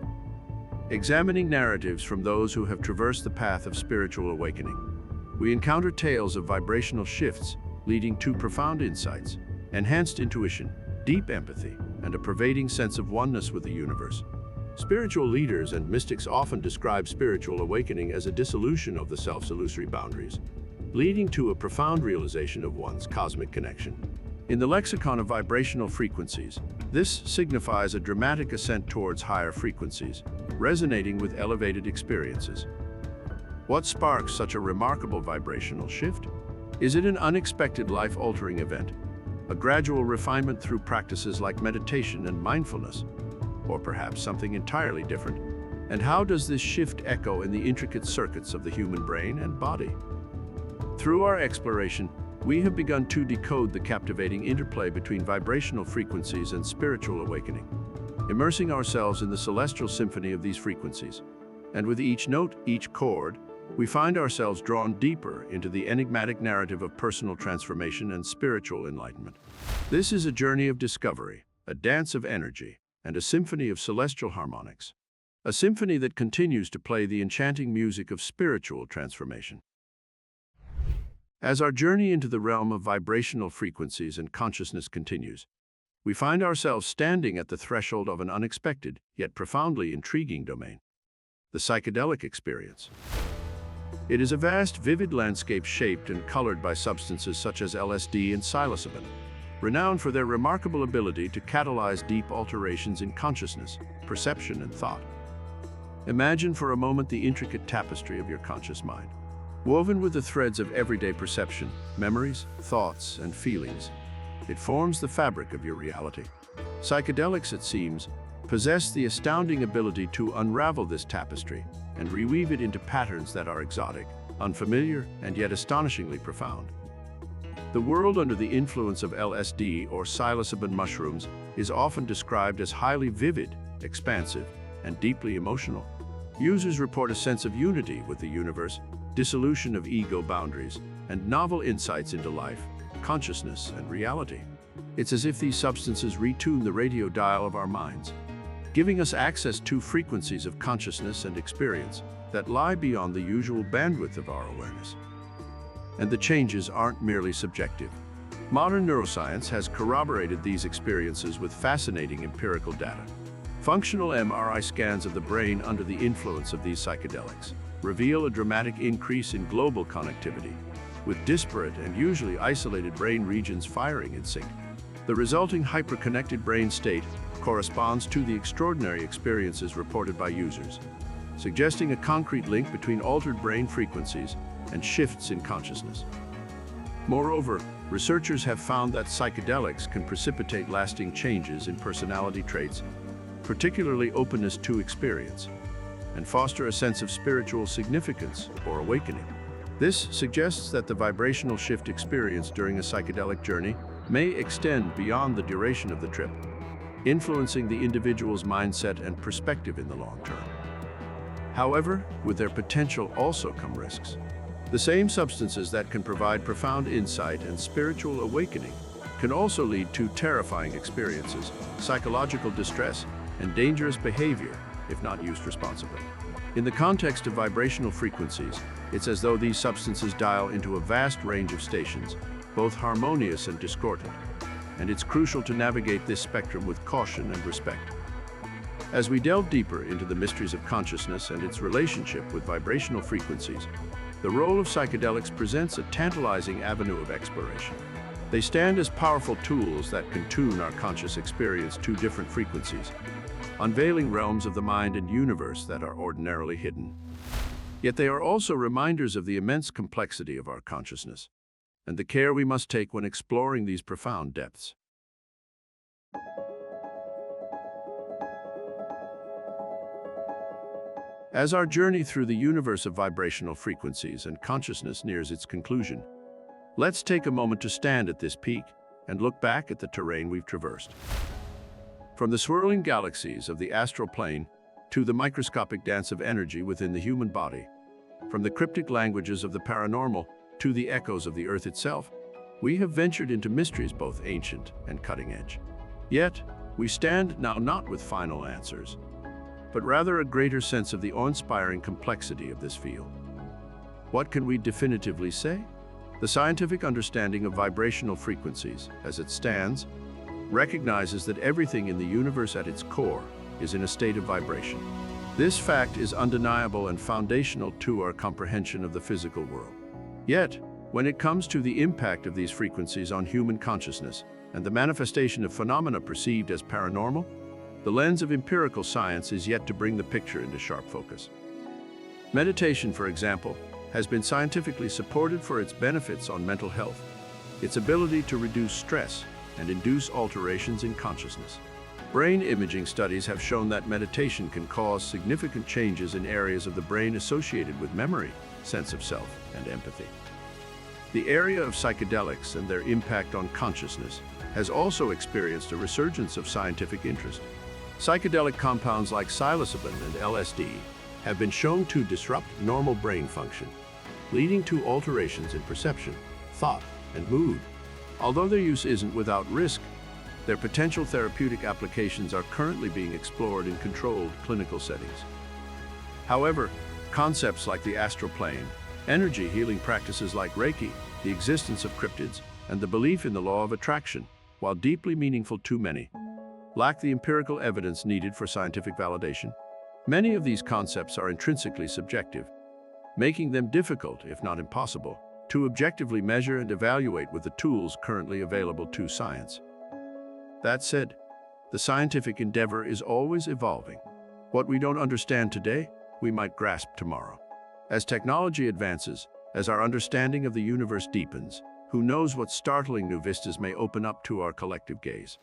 Examining narratives from those who have traversed the path of spiritual awakening, we encounter tales of vibrational shifts leading to profound insights, enhanced intuition, deep empathy, and a pervading sense of oneness with the universe. Spiritual leaders and mystics often describe spiritual awakening as a dissolution of the self's illusory boundaries, leading to a profound realization of one's cosmic connection. In the lexicon of vibrational frequencies, this signifies a dramatic ascent towards higher frequencies, resonating with elevated experiences. What sparks such a remarkable vibrational shift? Is it an unexpected life-altering event, a gradual refinement through practices like meditation and mindfulness, or perhaps something entirely different? And how does this shift echo in the intricate circuits of the human brain and body? Through our exploration, we have begun to decode the captivating interplay between vibrational frequencies and spiritual awakening, immersing ourselves in the celestial symphony of these frequencies. And with each note, each chord, we find ourselves drawn deeper into the enigmatic narrative of personal transformation and spiritual enlightenment. This is a journey of discovery, a dance of energy, and a symphony of celestial harmonics. A symphony that continues to play the enchanting music of spiritual transformation. As our journey into the realm of vibrational frequencies and consciousness continues, we find ourselves standing at the threshold of an unexpected, yet profoundly intriguing domain: the psychedelic experience. It is a vast, vivid landscape shaped and colored by substances such as LSD and psilocybin, renowned for their remarkable ability to catalyze deep alterations in consciousness, perception, and thought. Imagine for a moment the intricate tapestry of your conscious mind, woven with the threads of everyday perception, memories, thoughts, and feelings. It forms the fabric of your reality. Psychedelics, it seems, possess the astounding ability to unravel this tapestry and reweave it into patterns that are exotic, unfamiliar, and yet astonishingly profound. The world under the influence of LSD or psilocybin mushrooms is often described as highly vivid, expansive, and deeply emotional. Users report a sense of unity with the universe, dissolution of ego boundaries, and novel insights into life, consciousness, and reality. It's as if these substances retune the radio dial of our minds, giving us access to frequencies of consciousness and experience that lie beyond the usual bandwidth of our awareness. And the changes aren't merely subjective. Modern neuroscience has corroborated these experiences with fascinating empirical data. Functional MRI scans of the brain under the influence of these psychedelics reveal a dramatic increase in global connectivity, with disparate and usually isolated brain regions firing in sync. The resulting hyperconnected brain state corresponds to the extraordinary experiences reported by users, suggesting a concrete link between altered brain frequencies and shifts in consciousness. Moreover, researchers have found that psychedelics can precipitate lasting changes in personality traits, particularly openness to experience, and foster a sense of spiritual significance or awakening. This suggests that the vibrational shift experienced during a psychedelic journey may extend beyond the duration of the trip, influencing the individual's mindset and perspective in the long term. However, with their potential also come risks. The same substances that can provide profound insight and spiritual awakening can also lead to terrifying experiences, psychological distress, and dangerous behavior if not used responsibly. In the context of vibrational frequencies, it's as though these substances dial into a vast range of stations, both harmonious and discordant, and it's crucial to navigate this spectrum with caution and respect. As we delve deeper into the mysteries of consciousness and its relationship with vibrational frequencies, the role of psychedelics presents a tantalizing avenue of exploration. They stand as powerful tools that can tune our conscious experience to different frequencies, unveiling realms of the mind and universe that are ordinarily hidden. Yet they are also reminders of the immense complexity of our consciousness and the care we must take when exploring these profound depths. As our journey through the universe of vibrational frequencies and consciousness nears its conclusion, let's take a moment to stand at this peak and look back at the terrain we've traversed. From the swirling galaxies of the astral plane to the microscopic dance of energy within the human body, from the cryptic languages of the paranormal to the echoes of the earth itself, we have ventured into mysteries both ancient and cutting edge. Yet, we stand now not with final answers, but rather a greater sense of the awe-inspiring complexity of this field. What can we definitively say? The scientific understanding of vibrational frequencies, as it stands, recognizes that everything in the universe at its core is in a state of vibration. This fact is undeniable and foundational to our comprehension of the physical world. Yet, when it comes to the impact of these frequencies on human consciousness and the manifestation of phenomena perceived as paranormal, the lens of empirical science is yet to bring the picture into sharp focus. Meditation, for example, has been scientifically supported for its benefits on mental health, its ability to reduce stress and induce alterations in consciousness. Brain imaging studies have shown that meditation can cause significant changes in areas of the brain associated with memory, sense of self, and empathy. The area of psychedelics and their impact on consciousness has also experienced a resurgence of scientific interest. Psychedelic compounds like psilocybin and LSD have been shown to disrupt normal brain function, leading to alterations in perception, thought, and mood. Although their use isn't without risk, their potential therapeutic applications are currently being explored in controlled clinical settings. However, concepts like the astral plane, energy healing practices like Reiki, the existence of cryptids, and the belief in the law of attraction, while deeply meaningful to many, lack the empirical evidence needed for scientific validation. Many of these concepts are intrinsically subjective, making them difficult, if not impossible, to objectively measure and evaluate with the tools currently available to science. That said, the scientific endeavor is always evolving. What we don't understand today, we might grasp tomorrow. As technology advances, as our understanding of the universe deepens, who knows what startling new vistas may open up to our collective gaze.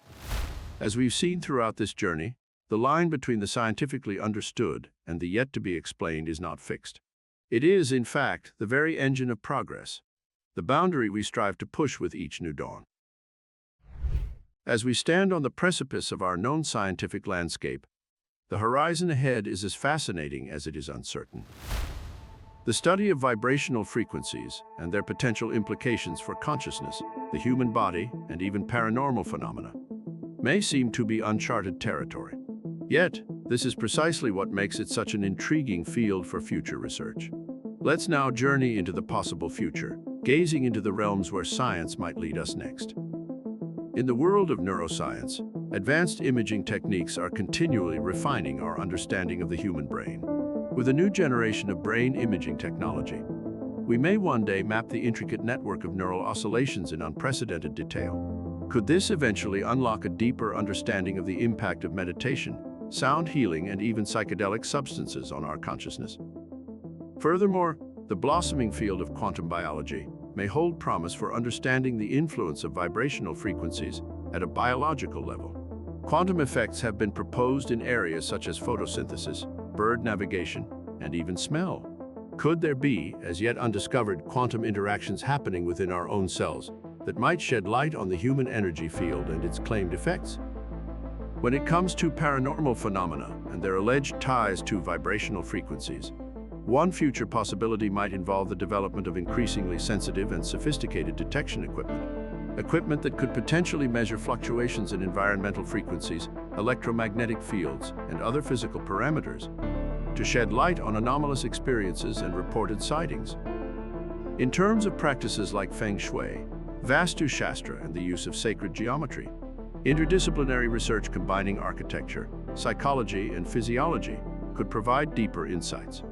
As we've seen throughout this journey, the line between the scientifically understood and the yet-to-be-explained is not fixed. It is, in fact, the very engine of progress, the boundary we strive to push with each new dawn. As we stand on the precipice of our known scientific landscape, the horizon ahead is as fascinating as it is uncertain. The study of vibrational frequencies and their potential implications for consciousness, the human body, and even paranormal phenomena may seem to be uncharted territory. Yet, this is precisely what makes it such an intriguing field for future research. Let's now journey into the possible future, gazing into the realms where science might lead us next. In the world of neuroscience, advanced imaging techniques are continually refining our understanding of the human brain. With a new generation of brain imaging technology, we may one day map the intricate network of neural oscillations in unprecedented detail. Could this eventually unlock a deeper understanding of the impact of meditation, sound healing, and even psychedelic substances on our consciousness? Furthermore, the blossoming field of quantum biology may hold promise for understanding the influence of vibrational frequencies at a biological level. Quantum effects have been proposed in areas such as photosynthesis, bird navigation, and even smell. Could there be, as yet undiscovered, quantum interactions happening within our own cells that might shed light on the human energy field and its claimed effects? When it comes to paranormal phenomena and their alleged ties to vibrational frequencies, one future possibility might involve the development of increasingly sensitive and sophisticated detection equipment that could potentially measure fluctuations in environmental frequencies, electromagnetic fields, and other physical parameters, to shed light on anomalous experiences and reported sightings. In terms of practices like Feng Shui, Vastu Shastra, and the use of sacred geometry, interdisciplinary research combining architecture, psychology, and physiology could provide deeper insights.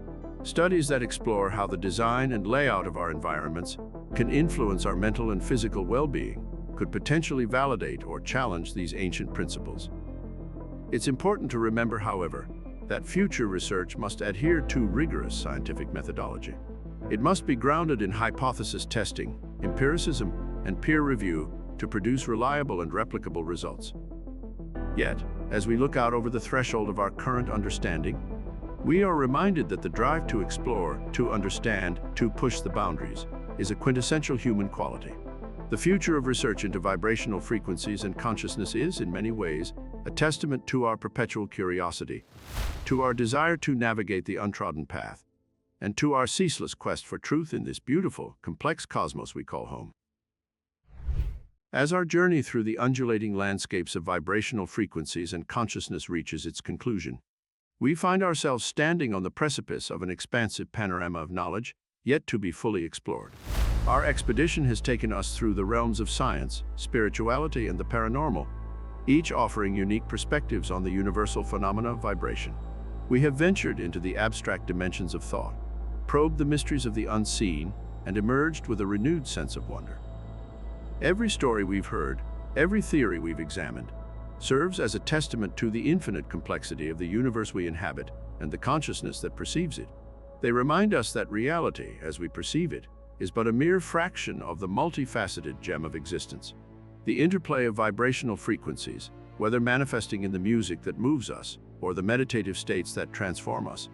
Studies that explore how the design and layout of our environments can influence our mental and physical well-being could potentially validate or challenge these ancient principles. It's important to remember, however, that future research must adhere to rigorous scientific methodology. It must be grounded in hypothesis testing, empiricism, and peer review to produce reliable and replicable results. Yet, as we look out over the threshold of our current understanding, We are reminded that the drive to explore, to understand, to push the boundaries is a quintessential human quality. The future of research into vibrational frequencies and consciousness is, in many ways, a testament to our perpetual curiosity, to our desire to navigate the untrodden path, and to our ceaseless quest for truth in this beautiful, complex cosmos we call home. As our journey through the undulating landscapes of vibrational frequencies and consciousness reaches its conclusion, we find ourselves standing on the precipice of an expansive panorama of knowledge, yet to be fully explored. Our expedition has taken us through the realms of science, spirituality, and the paranormal, each offering unique perspectives on the universal phenomena of vibration. We have ventured into the abstract dimensions of thought, probed the mysteries of the unseen, and emerged with a renewed sense of wonder. Every story we've heard, every theory we've examined, serves as a testament to the infinite complexity of the universe we inhabit and the consciousness that perceives it. They remind us that reality, as we perceive it, is but a mere fraction of the multifaceted gem of existence. The interplay of vibrational frequencies, whether manifesting in the music that moves us or the meditative states that transform us,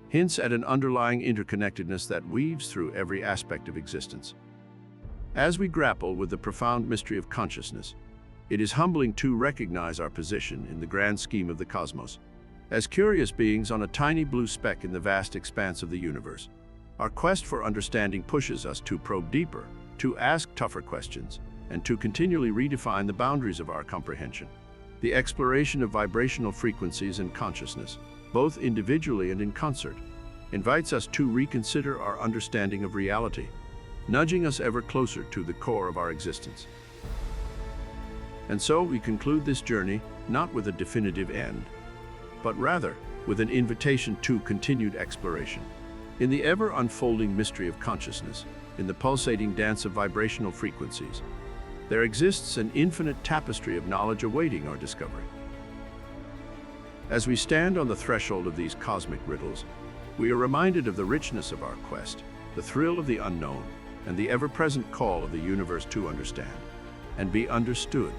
hints at an underlying interconnectedness that weaves through every aspect of existence. As we grapple with the profound mystery of consciousness, it is humbling to recognize our position in the grand scheme of the cosmos. As curious beings on a tiny blue speck in the vast expanse of the universe, our quest for understanding pushes us to probe deeper, to ask tougher questions, and to continually redefine the boundaries of our comprehension. The exploration of vibrational frequencies and consciousness, both individually and in concert, invites us to reconsider our understanding of reality, nudging us ever closer to the core of our existence. And so we conclude this journey not with a definitive end, but rather with an invitation to continued exploration. In the ever-unfolding mystery of consciousness, in the pulsating dance of vibrational frequencies, there exists an infinite tapestry of knowledge awaiting our discovery. As we stand on the threshold of these cosmic riddles, we are reminded of the richness of our quest, the thrill of the unknown, and the ever-present call of the universe to understand and be understood.